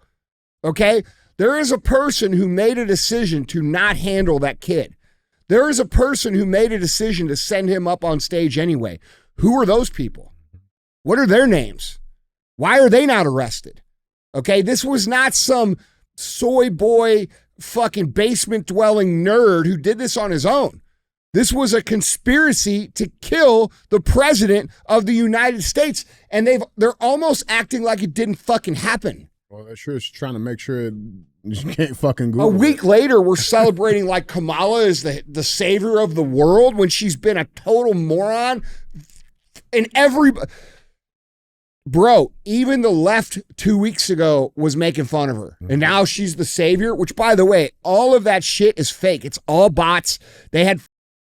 Okay? There is a person who made a decision to not handle that kid. There is a person who made a decision to send him up on stage anyway. Who are those people? What are their names? Why are they not arrested? Okay, this was not some soy boy fucking basement dwelling nerd who did this on his own. This was a conspiracy to kill the president of the United States. And they're almost acting like it didn't fucking happen.
Well, they're sure it's trying to make sure you can't fucking Google
A week
it.
later, we're celebrating like Kamala is the savior of the world when she's been a total moron. And bro, even the left 2 weeks ago was making fun of her. And now she's the savior, which, by the way, all of that shit is fake. It's all bots. They had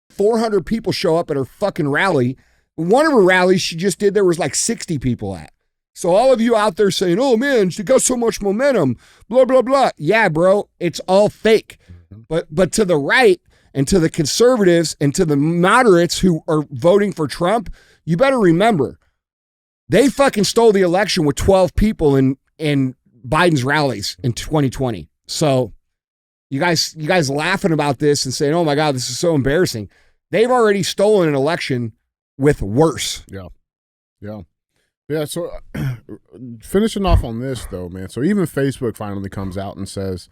400 people show up at her fucking rally. One of her rallies she just did, there was like 60 people at. So all of you out there saying, oh man, she got so much momentum, blah, blah, blah. Yeah, bro, it's all fake. But to the right and to the conservatives and to the moderates who are voting for Trump, you better remember, they fucking stole the election with 12 people in Biden's rallies in 2020. So you guys laughing about this and saying, oh my God, this is so embarrassing. They've already stolen an election with worse.
Yeah, so finishing off on this, though, man. So even Facebook finally comes out and says,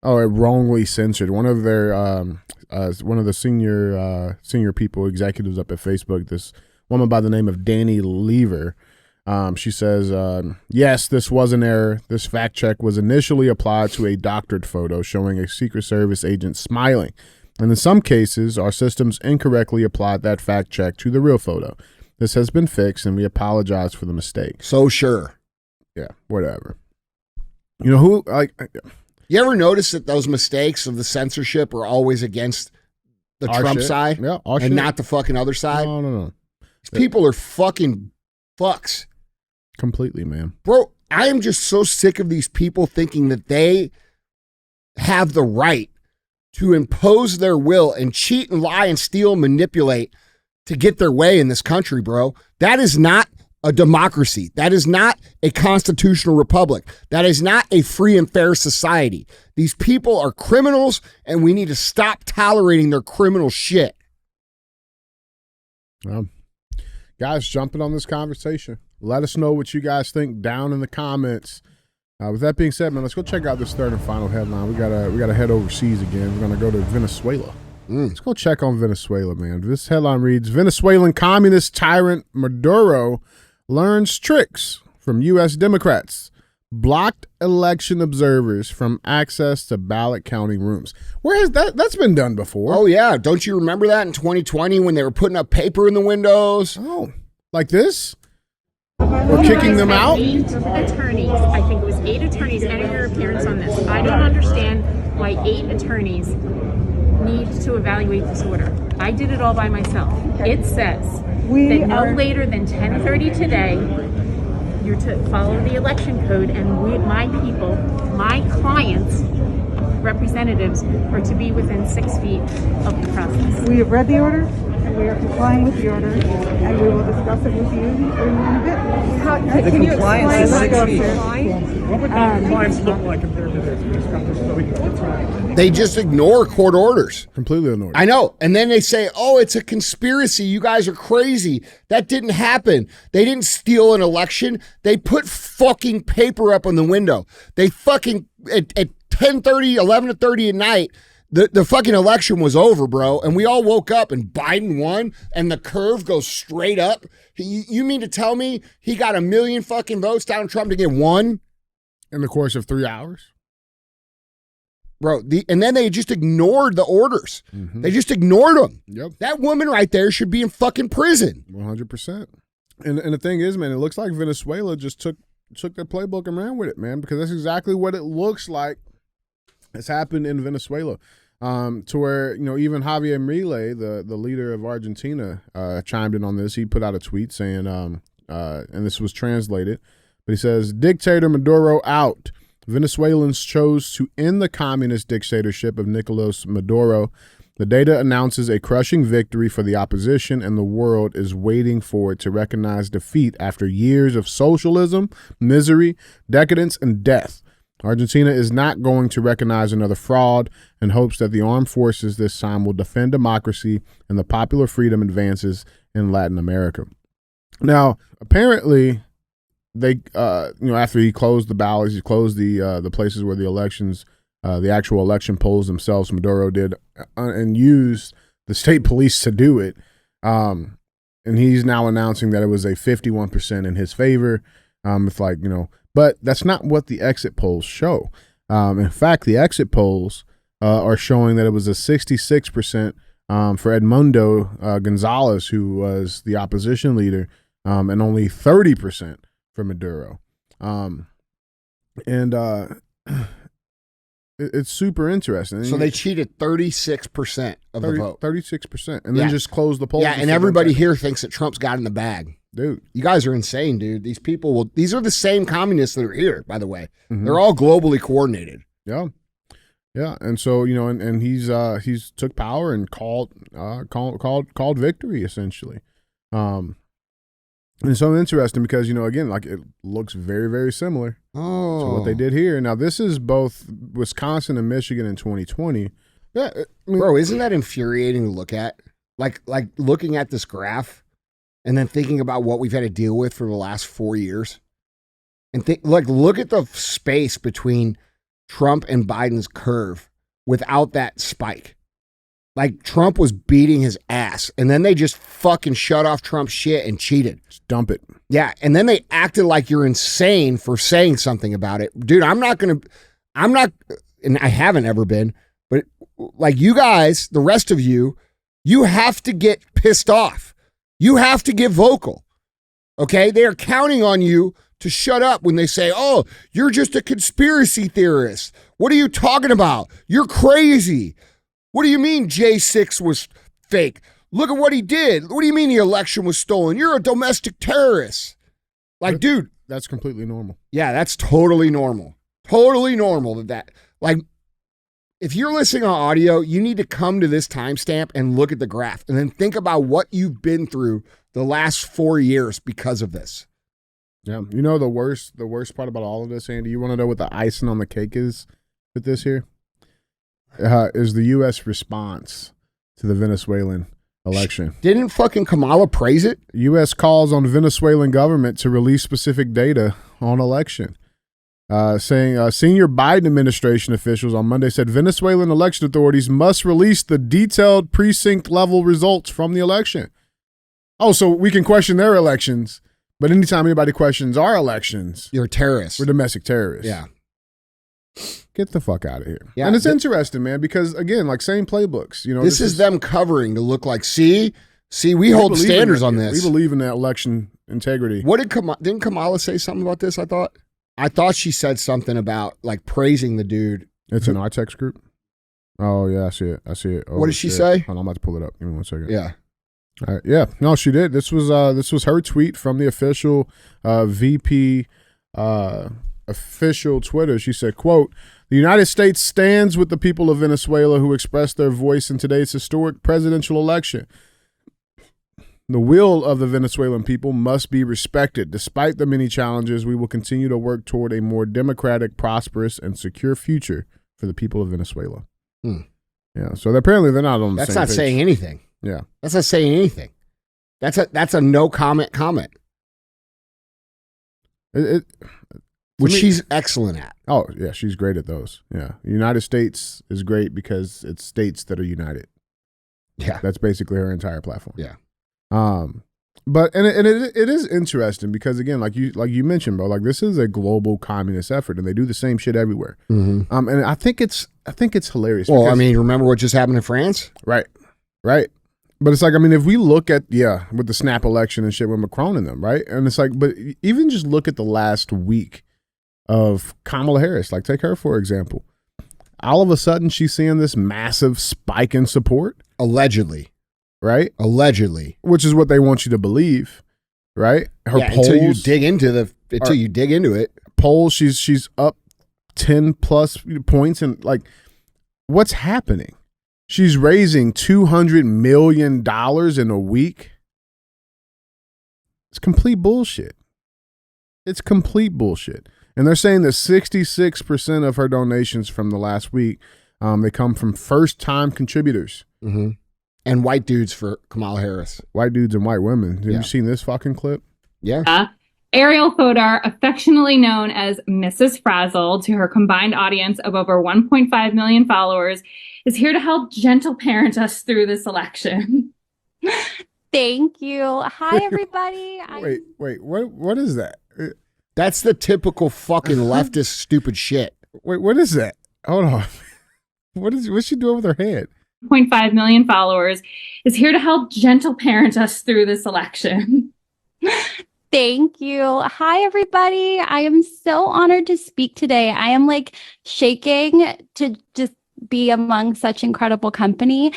oh, it wrongly censored. One of their, one of the senior people, executives up at Facebook, this woman by the name of Danny Lever, she says, yes, this was an error. This fact check was initially applied to a doctored photo showing a Secret Service agent smiling. And in some cases, our systems incorrectly applied that fact check to the real photo. This has been fixed, and we apologize for the mistake.
So sure.
Yeah, whatever. You know who?
You ever notice that those mistakes of the censorship are always against the Trump
shit.
side,
Yeah, our
and
shit.
not the fucking other side?
No.
These people are fucking fucks,
Completely, man.
bro. I am just so sick of these people thinking that they have the right to impose their will and cheat and lie and steal and manipulate to get their way in this country, bro. That is not a democracy. That is not a constitutional republic. That is not a free and fair society. These people are criminals, and we need to stop tolerating their criminal shit.
Guys, jumping on this conversation. Let us know what you guys think down in the comments. With that being said, man, let's go check out this third and final headline. We gotta head overseas again. We're gonna go to Venezuela. Let's go check on Venezuela, man. This headline reads, Venezuelan Communist Tyrant Maduro learns tricks from U.S. Democrats. Blocked election observers from access to ballot counting rooms. Where has that's been done before?
Oh, yeah. Don't you remember that in 2020 when they were putting up paper in the windows?
Oh, like this? We're kicking them out?
8 attorneys, I think it was 8 attorneys entered their appearance on this. I don't understand why 8 attorneys need to evaluate this order. I did it all by myself. It says that no later than 10:30 today, you're to follow the election code, and my people, my clients, representatives, are to be within 6 feet of the process.
We have read the order? and we are complying with the order, and we will discuss it with you in a bit.
The
Can you
compliance
explain
is 6
what
feet.
What would that compliance look like compared to this?
They just ignore court orders.
Completely ignored.
I know. And then they say, oh, it's a conspiracy. You guys are crazy. That didn't happen. They didn't steal an election. They put fucking paper up on the window. They fucking, at 10:30, 11:30 at night, the fucking election was over, bro. And we all woke up and Biden won and the curve goes straight up. You mean to tell me he got 1 million fucking votes down Trump to get one?
In the course of 3 hours?
Bro, and then they just ignored the orders.
Mm-hmm.
They just ignored them.
Yep.
That woman right there should be in fucking prison.
100%. And the thing is, man, it looks like Venezuela just took their playbook and ran with it, man, because that's exactly what it looks like has happened in Venezuela. To where, even Javier Milei, the leader of Argentina, chimed in on this. He put out a tweet saying, and this was translated, but he says, "Dictator Maduro out. Venezuelans chose to end the communist dictatorship of Nicolas Maduro. The data announces a crushing victory for the opposition, and the world is waiting for it to recognize defeat after years of socialism, misery, decadence, and death. Argentina is not going to recognize another fraud and hopes that the armed forces this time will defend democracy and the popular freedom advances in Latin America." Now, apparently, they, after he closed the ballots, he closed the places where the elections, the actual election polls themselves, Maduro did, and used the state police to do it. And he's now announcing that it was a 51% in his favor. But that's not what the exit polls show. In fact, the exit polls are showing that it was a 66% for Edmundo Gonzalez, who was the opposition leader, and only 30% for Maduro. It's super interesting.
So they cheated 36% of the vote.
36%. And then just closed the polls.
Yeah, and everybody here thinks that Trump's got in the bag.
Dude.
You guys are insane, dude. These people these are the same communists that are here, by the way.
Mm-hmm.
They're all globally coordinated.
Yeah. Yeah. And so, and he's took power and called victory, essentially. And it's so interesting because, again, it looks very, very similar to what they did here. Now, this is both Wisconsin and Michigan in 2020. Yeah,
bro, isn't that infuriating to look at? Like looking at this graph and then thinking about what we've had to deal with for the last 4 years. And look at the space between Trump and Biden's curve without that spike. Trump was beating his ass, and then they just fucking shut off Trump's shit and cheated.
Just dump it.
Yeah, and then they acted like you're insane for saying something about it. Dude, I'm not, and I haven't ever been, but you guys, the rest of you have to get pissed off. You have to get vocal, okay? They are counting on you to shut up when they say, oh, you're just a conspiracy theorist. What are you talking about? You're crazy. What do you mean J6 was fake? Look at what he did. What do you mean the election was stolen? You're a domestic terrorist. Dude.
That's completely normal.
Yeah, that's totally normal. Totally normal that. If you're listening on audio, you need to come to this timestamp and look at the graph and then think about what you've been through the last 4 years because of this.
Yeah. The worst part about all of this, Andy, you want to know what the icing on the cake is with this here? Is the U.S. response to the Venezuelan election.
Didn't fucking Kamala praise it?
U.S. calls on Venezuelan government to release specific data on election. Saying senior Biden administration officials on Monday said Venezuelan election authorities must release the detailed precinct level results from the election. Oh, so we can question their elections, but anytime anybody questions our elections,
you're a terrorist.
We're domestic terrorists.
Yeah.
Get the fuck out of here.
Yeah,
and it's interesting, man, because again, same playbooks.
This is them covering to look like, see, we hold standards on this.
We believe in that election integrity.
What didn't Kamala say something about this? I thought she said something about praising the dude.
It's in our text group. Oh yeah, I see it. Oh,
what did she say?
Hold on, I'm about to pull it up. Give me 1 second.
Yeah.
All right. Yeah. No, she did. This was her tweet from the official VP official Twitter. She said, quote, "The United States stands with the people of Venezuela who expressed their voice in today's historic presidential election. The will of the Venezuelan people must be respected. Despite the many challenges, we will continue to work toward a more democratic, prosperous, and secure future for the people of Venezuela. Yeah, so apparently they're not on the
That's
same
not
page.
saying anything.
Yeah.
That's not saying anything. That's a no comment. Which
me-
she's excellent at.
Oh, yeah, she's great at those. Yeah. The United States is great because it's states that are united.
Yeah.
That's basically her entire platform.
Yeah.
But it is interesting because again, like you mentioned, bro, like this is a global communist effort and they do the same shit everywhere. And I think it's hilarious.
Well,
because,
I mean, remember what just happened in France?
right. But it's like, I mean, if we look at, with the snap election and shit with Macron in them, right? And it's like, but even just look at the last week of Kamala Harris, like take her for example. All of a sudden, she's seeing this massive spike in support.
Allegedly.
Right?
Allegedly.
Which is what they want you to believe, right? Her polls,
until you dig into it.
Polls, she's up 10 plus points, and like, what's happening? She's raising $200 million in a week. It's complete bullshit. It's complete bullshit. And they're saying that 66% of her donations from the last week, they come from first-time contributors.
Mm-hmm. And white dudes for Kamala Harris.
White dudes and white women. Have you seen this fucking clip?
Yeah.
Ariel Fodor, affectionately known as Mrs. Frazzle, to her combined audience of over 1.5 million followers, is here to help gentle parent us through this election.
Thank you. Hi, everybody.
Wait, what is that?
That's the typical fucking leftist stupid shit.
Wait, what is that? Hold on. What's she doing with her head?
1.5 million followers, is here to help gentle parent us through this election.
Thank you. Hi, everybody. I am so honored to speak today. I am like shaking to just be among such incredible company.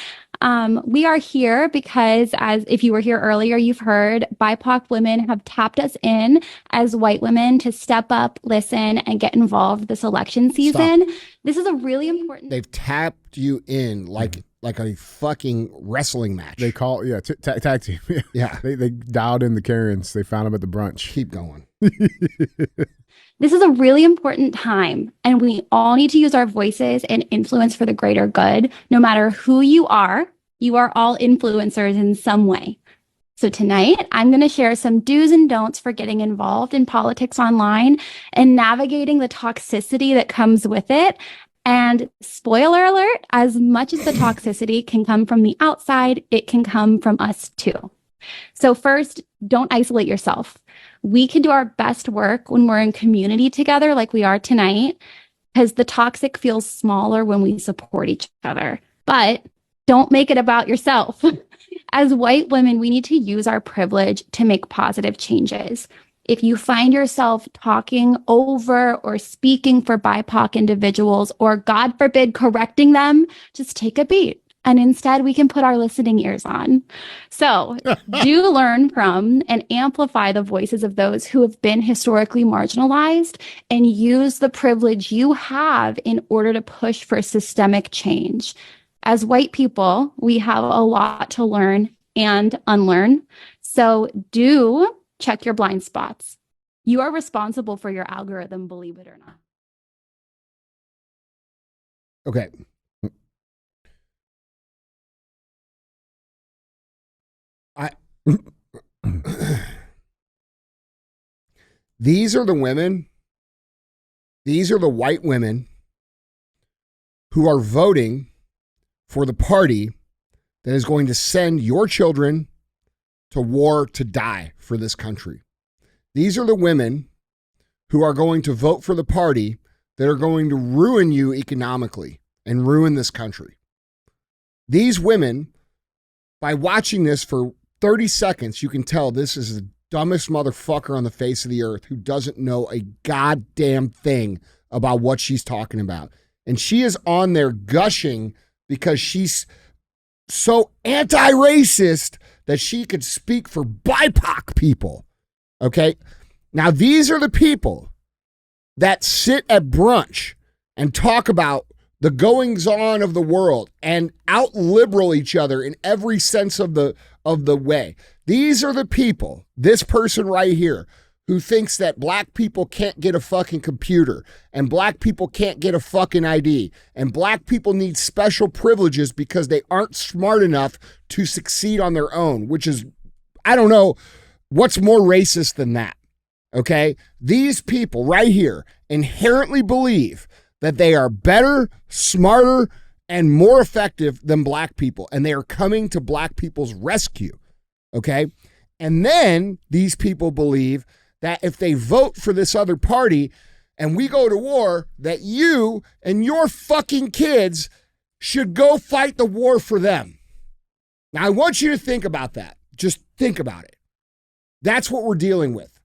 We are here because, as if you were here earlier, you've heard BIPOC women have tapped us in as white women to step up, listen, and get involved this election season.
Stop.
This is a really important.
They've tapped you in like a fucking wrestling match.
They call tag team.
Yeah.
They dialed in the Karens. They found them at the brunch.
Keep going.
This is a really important time, and we all need to use our voices and influence for the greater good. No matter who you are all influencers in some way. So tonight, I'm going to share some do's and don'ts for getting involved in politics online and navigating the toxicity that comes with it. And spoiler alert, as much as the toxicity can come from the outside, it can come from us too. So first, don't isolate yourself. We can do our best work when we're in community together like we are tonight, because the toxic feels smaller when we support each other. But don't make it about yourself. As white women, we need to use our privilege to make positive changes. If you find yourself talking over or speaking for BIPOC individuals, or God forbid, correcting them, just take a beat. And instead, we can put our listening ears on. So do learn from and amplify the voices of those who have been historically marginalized, and use the privilege you have in order to push for systemic change. As white people, we have a lot to learn and unlearn. So do check your blind spots. You are responsible for your algorithm, believe it or not.
Okay. These are the women, these are the white women who are voting for the party that is going to send your children to war to die for this country. These are the women who are going to vote for the party that are going to ruin you economically and ruin this country. These women, by watching this for 30 seconds, you can tell this is the dumbest motherfucker on the face of the earth who doesn't know a goddamn thing about what she's talking about. And she is on there gushing because she's so anti-racist that she could speak for BIPOC people. Okay? Now, these are the people that sit at brunch and talk about the goings-on of the world and out-liberal each other in every sense of the way. These are the people, this person right here, who thinks that black people can't get a fucking computer and black people can't get a fucking ID and black people need special privileges because they aren't smart enough to succeed on their own, which is, I don't know what's more racist than that. Okay? These people right here inherently believe that they are better, smarter, and more effective than black people, and they are coming to black people's rescue. Okay? And then these people believe that if they vote for this other party and we go to war, that you and your fucking kids should go fight the war for them. Now, I want you to think about that. Just think about it. That's what we're dealing with.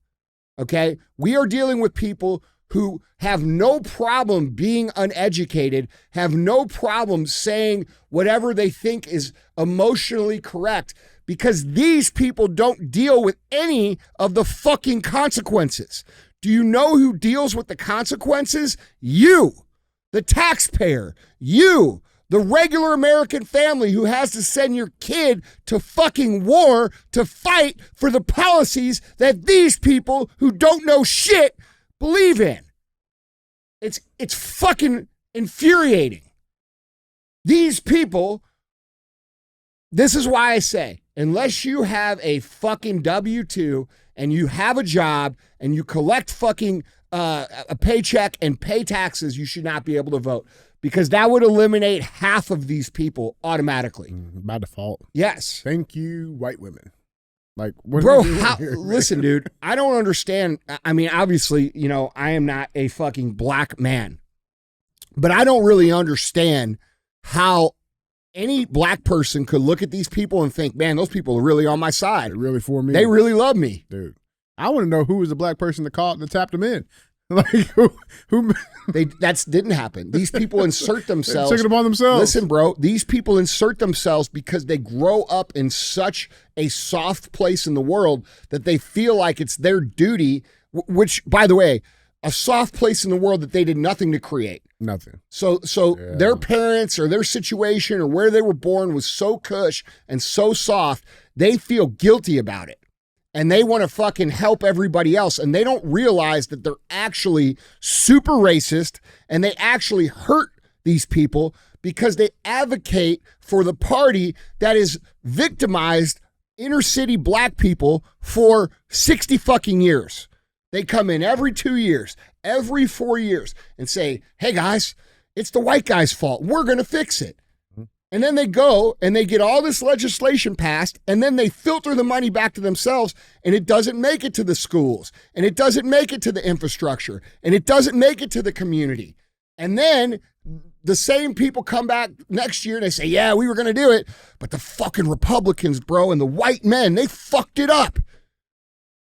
Okay? We are dealing with people who have no problem being uneducated, have no problem saying whatever they think is emotionally correct, because these people don't deal with any of the fucking consequences. Do you know who deals with the consequences? You, the taxpayer. You, the regular American family who has to send your kid to fucking war to fight for the policies that these people who don't know shit believe in. It's fucking infuriating. These people, this is why I say, unless you have a fucking W-2 and you have a job and you collect fucking a paycheck and pay taxes, you should not be able to vote, because that would eliminate half of these people automatically.
By default.
Yes.
Thank you, white women. Like, what
bro,
are you doing here,
listen, dude, I don't understand. I mean, obviously, you know, I am not a fucking black man, but I don't really understand how any black person could look at these people and think, man, those people are really on my side.
They're really for me.
They really love me.
Dude, I want to know who was the black person that tapped them in. Like, who
that didn't happen. These people insert themselves.
They took it upon themselves.
Listen, bro, these people insert themselves because they grow up in such a soft place in the world that they feel like it's their duty, which, by the way, a soft place in the world that they did nothing to create.
Nothing.
So their parents or their situation or where they were born was so cush and so soft, they feel guilty about it. And they want to fucking help everybody else. And they don't realize that they're actually super racist and they actually hurt these people because they advocate for the party that is victimized inner city black people for 60 fucking years. They come in every 2 years, every 4 years and say, hey guys, it's the white guy's fault. We're going to fix it. And then they go and they get all this legislation passed and then they filter the money back to themselves and it doesn't make it to the schools and it doesn't make it to the infrastructure and it doesn't make it to the community. And then the same people come back next year and they say, yeah, we were going to do it, but the fucking Republicans, bro, and the white men, they fucked it up.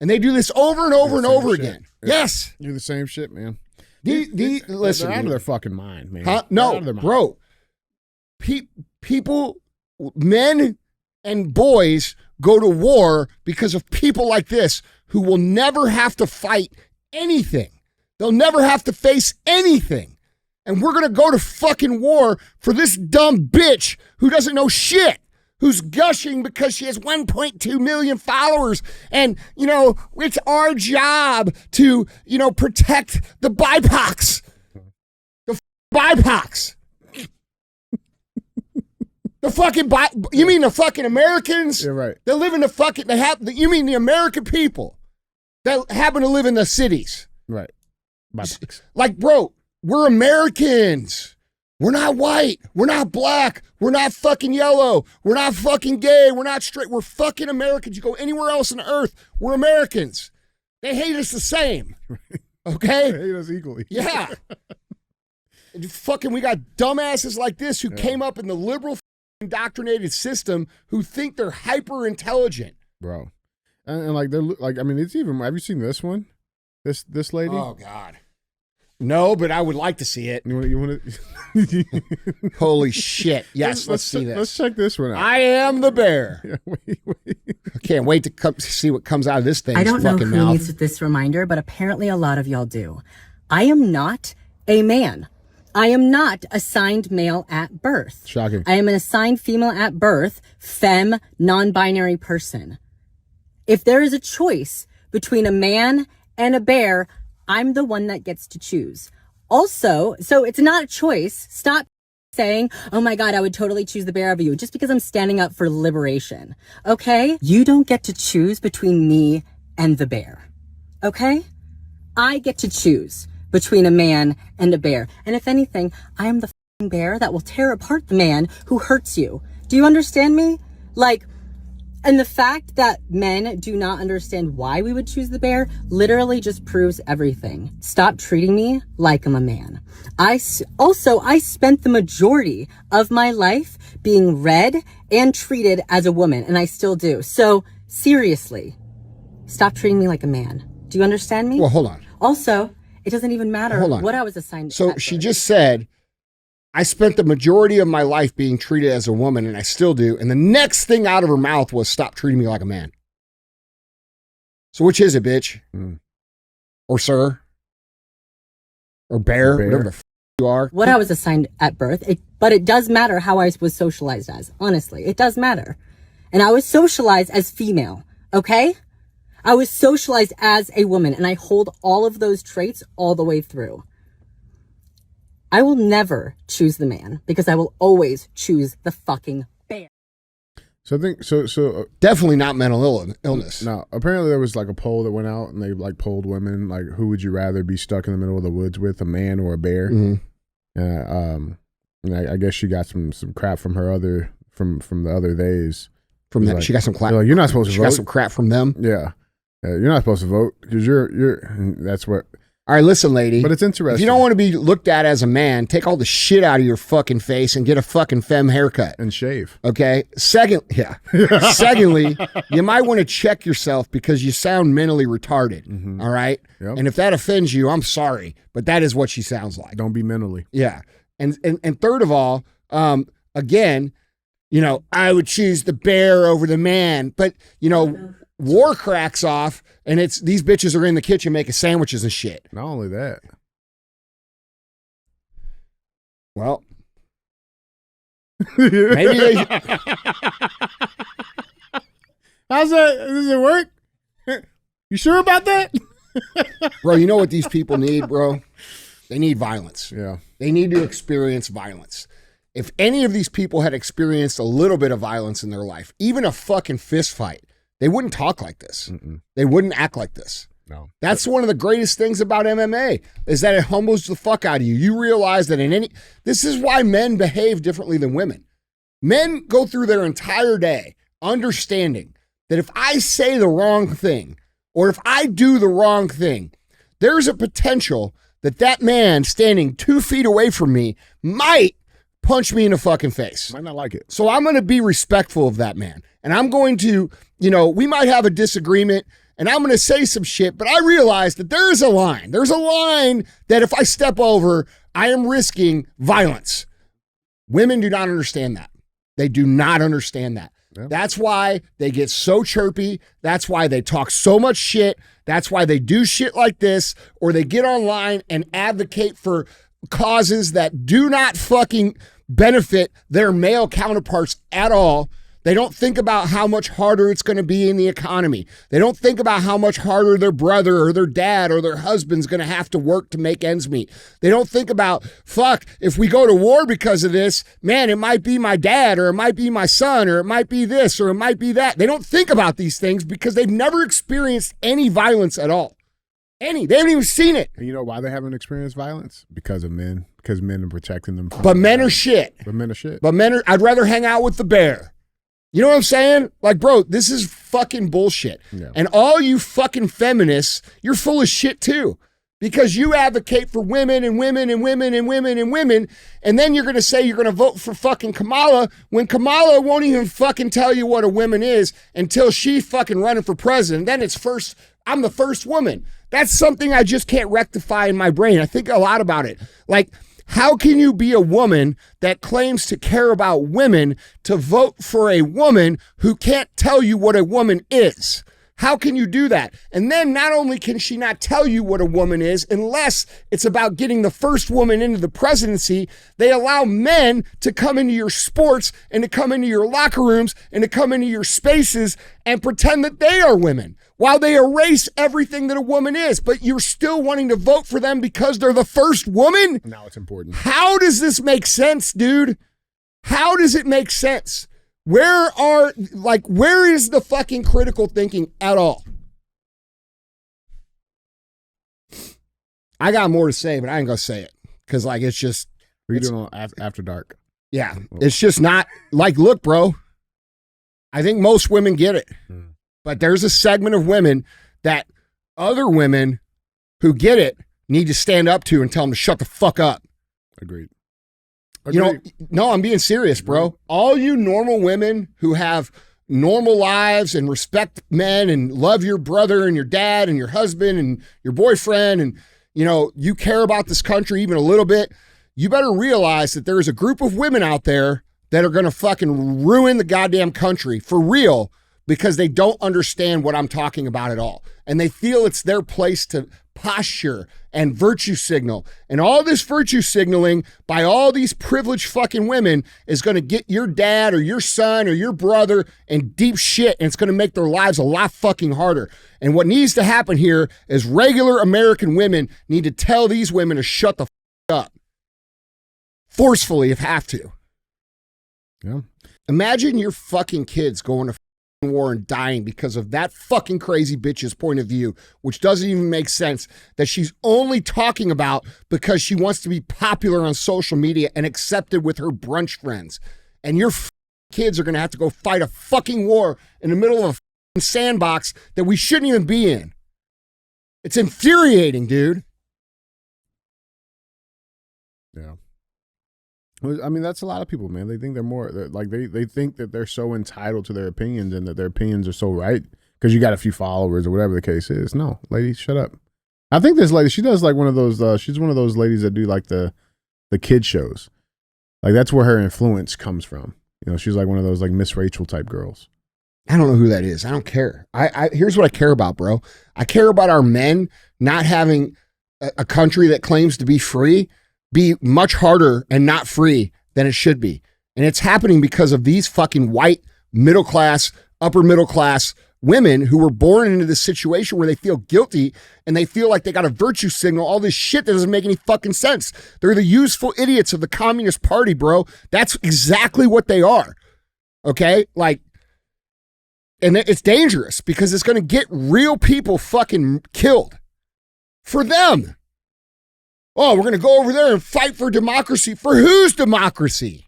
And they do this over and over and over again. Yes.
You're the same shit, man.
Listen,
they're out of their fucking mind, man.
Huh? No, bro. People, men and boys go to war because of people like this who will never have to fight anything. They'll never have to face anything. And we're going to go to fucking war for this dumb bitch who doesn't know shit, who's gushing because she has 1.2 million followers. And, you know, it's our job to, you know, protect the BIPOCs. The BIPOCs. The fucking, you mean the fucking Americans?
You're right.
They live in the fucking, you mean the American people that happen to live in the cities.
Right.
Like, bro, we're Americans. We're not white. We're not black. We're not fucking yellow. We're not fucking gay. We're not straight. We're fucking Americans. You go anywhere else on the earth, we're Americans. They hate us the same. Okay?
They hate us equally.
Yeah. Fucking, we got dumbasses like this who came up in the liberal indoctrinated system who think they're hyper intelligent,
bro. And like they're like, I mean, it's even. Have you seen this one? This lady?
Oh God, no, but I would like to see it.
You want to?
Holy shit! Yes, let's see this.
Let's check this one out.
I am the bear. Yeah, wait. I can't wait to see what comes out of this thing.
I don't know who needs this reminder, but apparently a lot of y'all do. I am not a man. I am not assigned male at birth.
Shocking.
I am an assigned female at birth, femme, non-binary person. If there is a choice between a man and a bear, I'm the one that gets to choose. Also, so it's not a choice. Stop saying, oh my God, I would totally choose the bear over you just because I'm standing up for liberation. Okay? You don't get to choose between me and the bear. Okay? I get to choose between a man and a bear. And if anything, I am the bear that will tear apart the man who hurts you. Do you understand me? Like, and the fact that men do not understand why we would choose the bear literally just proves everything. Stop treating me like I'm a man. I spent the majority of my life being read and treated as a woman, and I still do. So seriously, stop treating me like a man. Do you understand me?
Well, hold on.
Also, it doesn't even matter what I was assigned.
So she just said, I spent the majority of my life being treated as a woman, and I still do. And the next thing out of her mouth was, stop treating me like a man. So which is it, bitch? Or sir? Or bear? Whatever the you are.
What I was assigned at birth. But it does matter how I was socialized as. Honestly, it does matter. And I was socialized as female. Okay? I was socialized as a woman, and I hold all of those traits all the way through. I will never choose the man because I will always choose the fucking bear.
So I think
definitely not mental illness.
No, apparently there was like a poll that went out and they like polled women like, who would you rather be stuck in the middle of the woods with, a man or a bear? And I guess she got some crap from her from the other days.
From that, like, she got some crap.
Like, you're not supposed to vote.
She got some crap from them.
Yeah, you're not supposed to vote because that's what.
All right, listen, lady.
But it's interesting.
If you don't want to be looked at as a man, take all the shit out of your fucking face and get a fucking femme haircut.
And shave.
Okay? Secondly, you might want to check yourself because you sound mentally retarded. All right?
Yep.
And if that offends you, I'm sorry. But that is what she sounds like.
Don't be mentally.
Yeah. And third of all, again, I would choose the bear over the man. But, war cracks off, and it's these bitches are in the kitchen making sandwiches and shit.
Not only that.
Well, maybe they.
How's that? Does it work? You sure about that?
Bro, you know what these people need, bro? They need violence.
Yeah. They
need to experience violence. If any of these people had experienced a little bit of violence in their life, even a fucking fist fight, they wouldn't talk like this. They wouldn't act like this.
No.
That's one of the greatest things about MMA is that it humbles the fuck out of you. You realize that this is why men behave differently than women. Men go through their entire day understanding that if I say the wrong thing or if I do the wrong thing, there's a potential that man standing 2 feet away from me might punch me in the fucking face.
Might not like it.
So I'm going to be respectful of that man. And I'm going to, we might have a disagreement and I'm going to say some shit, but I realize that there is a line. There's a line that if I step over, I am risking violence. Women do not understand that. They do not understand that. Yep. That's why they get so chirpy. That's why they talk so much shit. That's why they do shit like this, or they get online and advocate for causes that do not fucking benefit their male counterparts at all. They don't think about how much harder it's going to be in the economy. They don't think about how much harder their brother or their dad or their husband's going to have to work to make ends meet. They don't think about, fuck, if we go to war because of this, man, it might be my dad or it might be my son or it might be this or it might be that. They don't think about these things because they've never experienced any violence at all. They haven't even seen it.
And you know why they haven't experienced violence? Because of men. Because men are protecting them.
But men are shit. I'd rather hang out with the bear. You know what I'm saying? Like, bro, this is fucking bullshit. Yeah. And all you fucking feminists, you're full of shit too. Because you advocate for women and women and women and women and women, and then you're going to say you're going to vote for fucking Kamala when Kamala won't even fucking tell you what a woman is until she fucking running for president. Then I'm the first woman. That's something I just can't rectify in my brain. I think a lot about it. Like, how can you be a woman that claims to care about women to vote for a woman who can't tell you what a woman is? How can you do that? And then not only can she not tell you what a woman is, unless it's about getting the first woman into the presidency, they allow men to come into your sports and to come into your locker rooms and to come into your spaces and pretend that they are women while they erase everything that a woman is. But you're still wanting to vote for them because they're the first woman?
Now it's important.
How does this make sense, dude? How does it make sense? Where is the fucking critical thinking at all? I got more to say, but I ain't gonna say it because, like, it's just.
We're doing after dark.
Yeah, it's just not like. Look, bro. I think most women get it, but there's a segment of women that other women who get it need to stand up to and tell them to shut the fuck up.
Agreed.
You know, no, I'm being serious, bro. All you normal women who have normal lives and respect men and love your brother and your dad and your husband and your boyfriend and, you know, you care about this country even a little bit, you better realize that there is a group of women out there that are going to fucking ruin the goddamn country for real because they don't understand what I'm talking about at all. And they feel it's their place to posture and virtue signal. And all this virtue signaling by all these privileged fucking women is going to get your dad or your son or your brother in deep shit, and it's going to make their lives a lot fucking harder. And what needs to happen here is regular American women need to tell these women to shut the fuck up. Forcefully, if have to.
Yeah.
Imagine your fucking kids going to war and dying because of that fucking crazy bitch's point of view, which doesn't even make sense, that she's only talking about because she wants to be popular on social media and accepted with her brunch friends. And your kids are going to have to go fight a fucking war in the middle of a sandbox that we shouldn't even be in. It's infuriating, dude.
Yeah. I mean, that's a lot of people, man. They think they think that they're so entitled to their opinions and that their opinions are so right because you got a few followers or whatever the case is. No, lady, shut up. I think this lady, she does like one of those, she's one of those ladies that do like the kid shows. Like that's where her influence comes from. You know, she's like one of those like Miss Rachel type girls.
I don't know who that is. I don't care. Here's what I care about, bro. I care about our men not having a country that claims to be free be much harder and not free than it should be. And it's happening because of these fucking white, middle class, upper middle class women who were born into this situation where they feel guilty and they feel like they got a virtue signal, all this shit that doesn't make any fucking sense. They're the useful idiots of the Communist Party, bro. That's exactly what they are. Okay? Like, and it's dangerous because it's going to get real people fucking killed for them. Oh, we're going to go over there and fight for democracy. For whose democracy?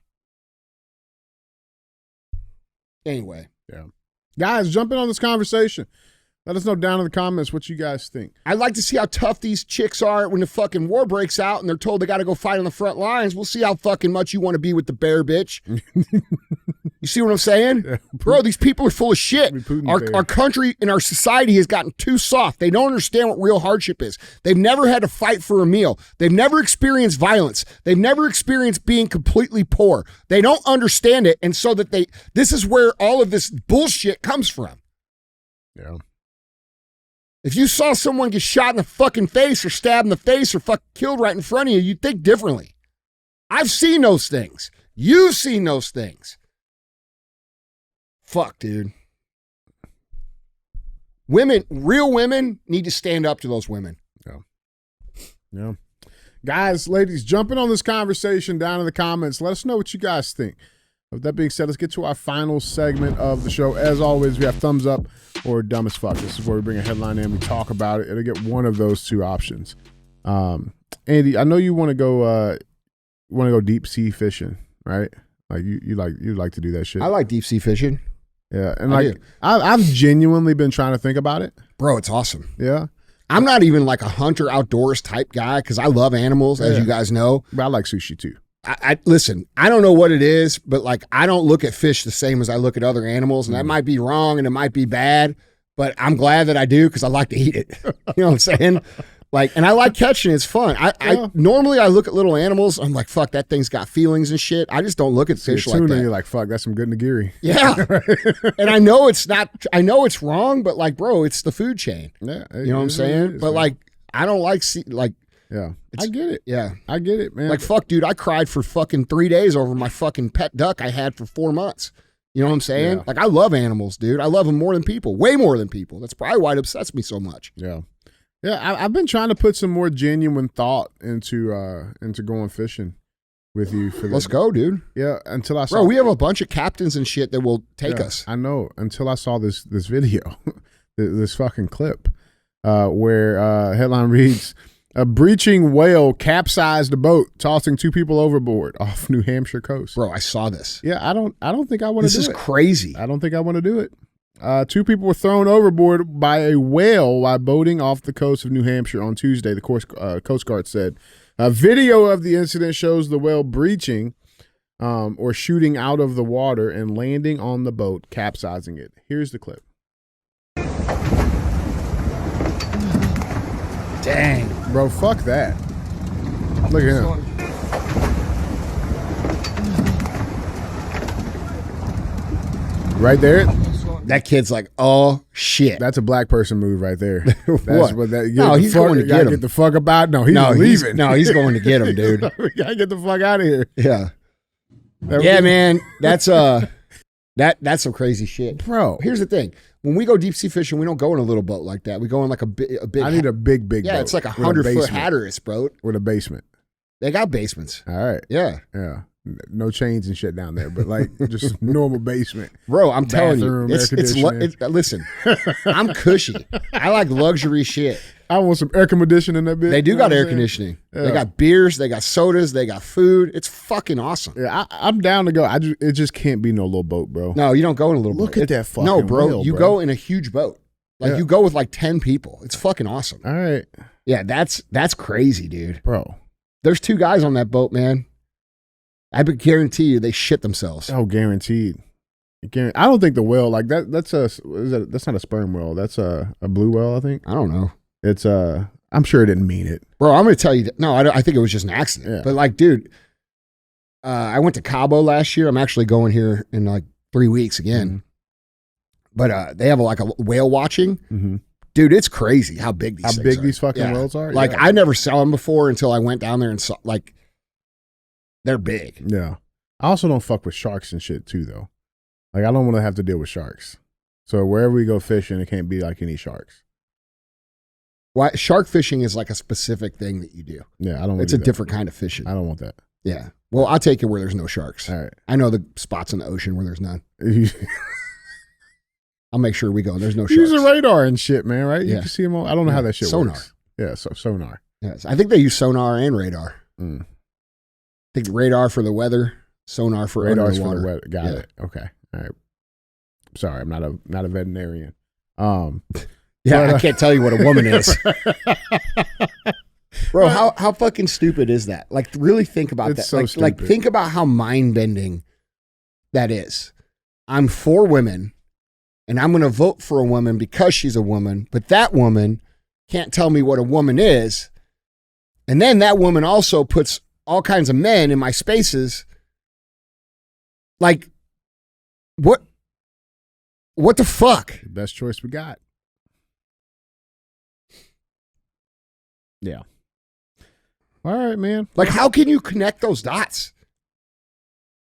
Anyway.
Yeah. Guys, jump in on this conversation. Let us know down in the comments what you guys think.
I'd like to see how tough these chicks are when the fucking war breaks out and they're told they got to go fight on the front lines. We'll see how fucking much you want to be with the bear, bitch. You see what I'm saying? Yeah. Bro, these people are full of shit. Our country and our society has gotten too soft. They don't understand what real hardship is. They've never had to fight for a meal. They've never experienced violence. They've never experienced being completely poor. They don't understand it. And so that this is where all of this bullshit comes from.
Yeah.
If you saw someone get shot in the fucking face or stabbed in the face or fucking killed right in front of you, you'd think differently. I've seen those things. You've seen those things. Fuck, dude. Women, real women need to stand up to those women.
Yeah. Yeah. Guys, ladies, jump in on this conversation down in the comments. Let us know what you guys think. With that being said, let's get to our final segment of the show. As always, we have thumbs up or dumb as fuck. This is where we bring a headline in, we talk about it, and get one of those two options. Andy, I know you want to go deep sea fishing, right? Like you like to do that shit.
I like deep sea fishing.
Yeah, and I've genuinely been trying to think about it.
Bro, it's awesome.
Yeah.
I'm not even like a hunter outdoors type guy because I love animals, as you guys know.
But I like sushi too.
I listen, I don't know what it is, but like I don't look at fish the same as I look at other animals, and that might be wrong and it might be bad, but I'm glad that I do because I like to eat it. You know what I'm saying? Like, and I like catching it. It's fun. I normally I look at little animals. I'm like, fuck, that thing's got feelings and shit. I just don't look at fish like that.
You're like, fuck, that's some good nigiri.
Yeah. And I know it's not, I know it's wrong, but like, bro, it's the food chain.
Yeah.
You know what I'm saying? But like, I don't like,
yeah, I get it.
Yeah.
I get it, man.
Like, fuck, dude, I cried for fucking 3 days over my fucking pet duck I had for 4 months. You know what I'm saying?
Yeah.
Like, I love animals, dude. I love them more than people, way more than people. That's probably why it upsets me so much.
Yeah. Yeah, I've been trying to put some more genuine thought into going fishing with you.
Let's go, dude.
Yeah, until I saw.
Bro, we have a bunch of captains and shit that will take us.
I know. Until I saw this video, this fucking clip, where headline reads: "A breaching whale capsized a boat, tossing 2 people overboard off New Hampshire coast."
Bro, I saw this.
Yeah, I don't think I want to do it.
This is crazy.
I don't think I want to do it. 2 people were thrown overboard by a whale while boating off the coast of New Hampshire on Tuesday, the Coast Guard said. A video of the incident shows the whale breaching or shooting out of the water and landing on the boat, capsizing it. Here's the clip.
Dang.
Bro, fuck that. Look at him. Right there.
That kid's like, oh shit.
That's a black person move right there.
What?
No,
he's going to get him.
Get the fuck about. No, he's leaving.
He's going to get him, dude.
We gotta get the fuck out of here.
Yeah. Yeah, man. That's that's some crazy shit,
bro.
Here's the thing: when we go deep sea fishing, we don't go in a little boat like that. We go in like a big.
I need a big boat.
Yeah, it's like 100-foot Hatteras boat
with a basement.
They got basements.
All right.
Yeah.
Yeah. No chains and shit down there, but like just normal basement.
Bro, I'm telling you, it's listen, I'm cushy. I like luxury shit.
I want some air conditioning in that bitch.
They do got air conditioning. Yeah. They got beers, they got sodas, they got food. It's fucking awesome.
Yeah, I'm down to go. It just can't be no little boat, bro.
No, you don't go in a little boat.
Look at that fucking
No, bro,
whale,
you go in a huge boat. Like you go with like 10 people. It's fucking awesome.
All right.
Yeah, that's crazy, dude.
Bro.
There's 2 guys on that boat, man. I would guarantee you they shit themselves.
Oh, guaranteed. I don't think the whale like that. That's not a sperm whale. That's a blue whale. I think.
I don't know.
It's I'm sure it didn't mean it,
bro. I'm gonna tell you. No, I think it was just an accident.
Yeah.
But like, dude, I went to Cabo last year. I'm actually going here in like 3 weeks again.
Mm-hmm.
But they have like a whale watching.
Mm-hmm.
Dude, it's crazy how big these
fucking whales are.
Like
yeah.
I never saw them before until I went down there and saw like. They're big.
Yeah. I also don't fuck with sharks and shit too, though. Like, I don't want to have to deal with sharks. So wherever we go fishing, it can't be like any sharks.
Why shark fishing is like a specific thing that you do.
Yeah, I don't.
It's a different kind of fishing.
I don't want that.
Yeah. Well, I'll take it where there's no sharks.
All right.
I know the spots in the ocean where there's none. I'll make sure we go. There's no sharks.
Use a radar and shit, man. Right? You
Yeah.
can see them all. I don't know how that shit
sonar.
works. Yeah. So sonar.
Yes, I think they use sonar and radar.
Mm.
I think radar for the weather, sonar for
Radars
underwater.
for the weather. Got it. Okay. All right. Sorry, I'm not a veterinarian.
Yeah,
but,
I can't tell you what a woman is. Bro, how fucking stupid is that? Like, really think about that.
So
like, think about how mind-bending that is. I'm for women, and I'm going to vote for a woman because she's a woman, but that woman can't tell me what a woman is. And then that woman also puts all kinds of men in my spaces. Like, what the fuck?
Best choice we got. Yeah. All right, man.
Like, how can you connect those dots?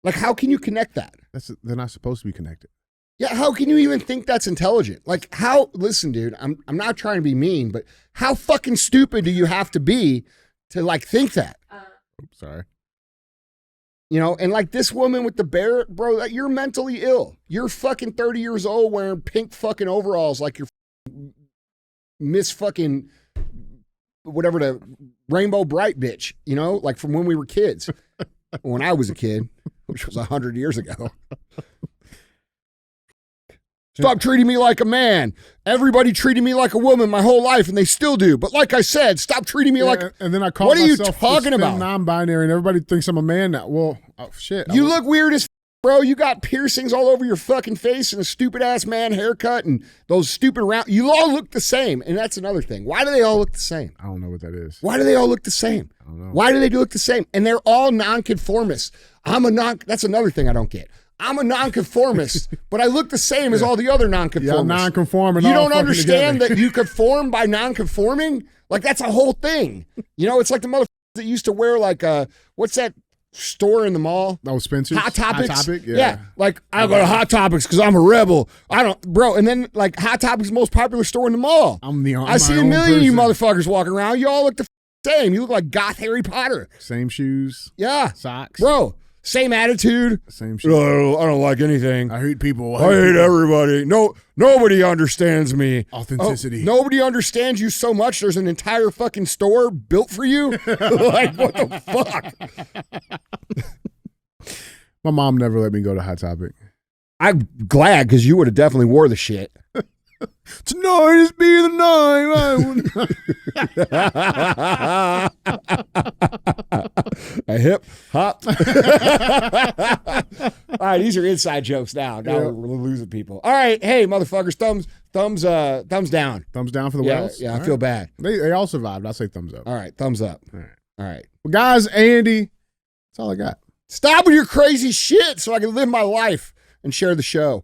Like, how can you connect that?
They're not supposed to be connected.
Yeah, how can you even think that's intelligent? Like, how? Listen, dude, I'm not trying to be mean, but how fucking stupid do you have to be to like think that?
Sorry.
You know, and like this woman with the bear, bro, that you're mentally ill. You're fucking 30 years old wearing pink fucking overalls like you're Miss fucking whatever the Rainbow Bright bitch, you know, like from when we were kids. When I was a kid, which was 100 years ago. Stop treating me like a man. Everybody treated me like a woman my whole life, and they still do. But like I said, stop treating me like.
And then I call
what are you
myself
talking about?
Non-binary, and everybody thinks I'm a man now. Well, oh, shit.
You look weird as Bro, you got piercings all over your fucking face and a stupid ass man haircut and those stupid round. You all look the same. And that's another thing. Why do they all look the same?
I don't know what that is.
Why do they all look the same?
I don't know.
Why do they look the same? And they're all nonconformists. That's another thing I don't get. I'm a nonconformist, but I look the same as all the other nonconformists.
Yeah, nonconforming.
You
all
don't
fucking
understand
together.
that you conform by nonconforming? Like, that's a whole thing. You know, it's like the motherfuckers that used to wear, like, what's that store in the mall?
Oh, Spencer's?
Hot Topics.
Hot Topic?
Yeah. Like, I go to Hot Topics because I'm a rebel. Bro. And then, like, Hot Topics is the most popular store in the mall. I see a million of you motherfuckers walking around. You all look the same. You look like goth Harry Potter.
Same shoes.
Yeah.
Socks.
Bro. Same attitude.
Same shoes.
I don't like anything.
I hate people.
I hate everybody. No, nobody understands me.
Authenticity.
Oh, nobody understands you so much. There's an entire fucking store built for you. Like, what the fuck?
My mom never let me go to Hot Topic.
I'm glad because you would have definitely wore the shit.
Tonight is be the night.
A hip hop. All right, these are inside jokes now. Now we're losing people. All right, hey motherfuckers, thumbs down.
Thumbs down for the
Yeah,
Wells?
yeah,
All
I feel
right.
bad.
They all survived. I say thumbs up.
All right, thumbs up.
All right.
All right.
Well, guys, Andy, that's all I got.
Stop with your crazy shit so I can live my life and share the show.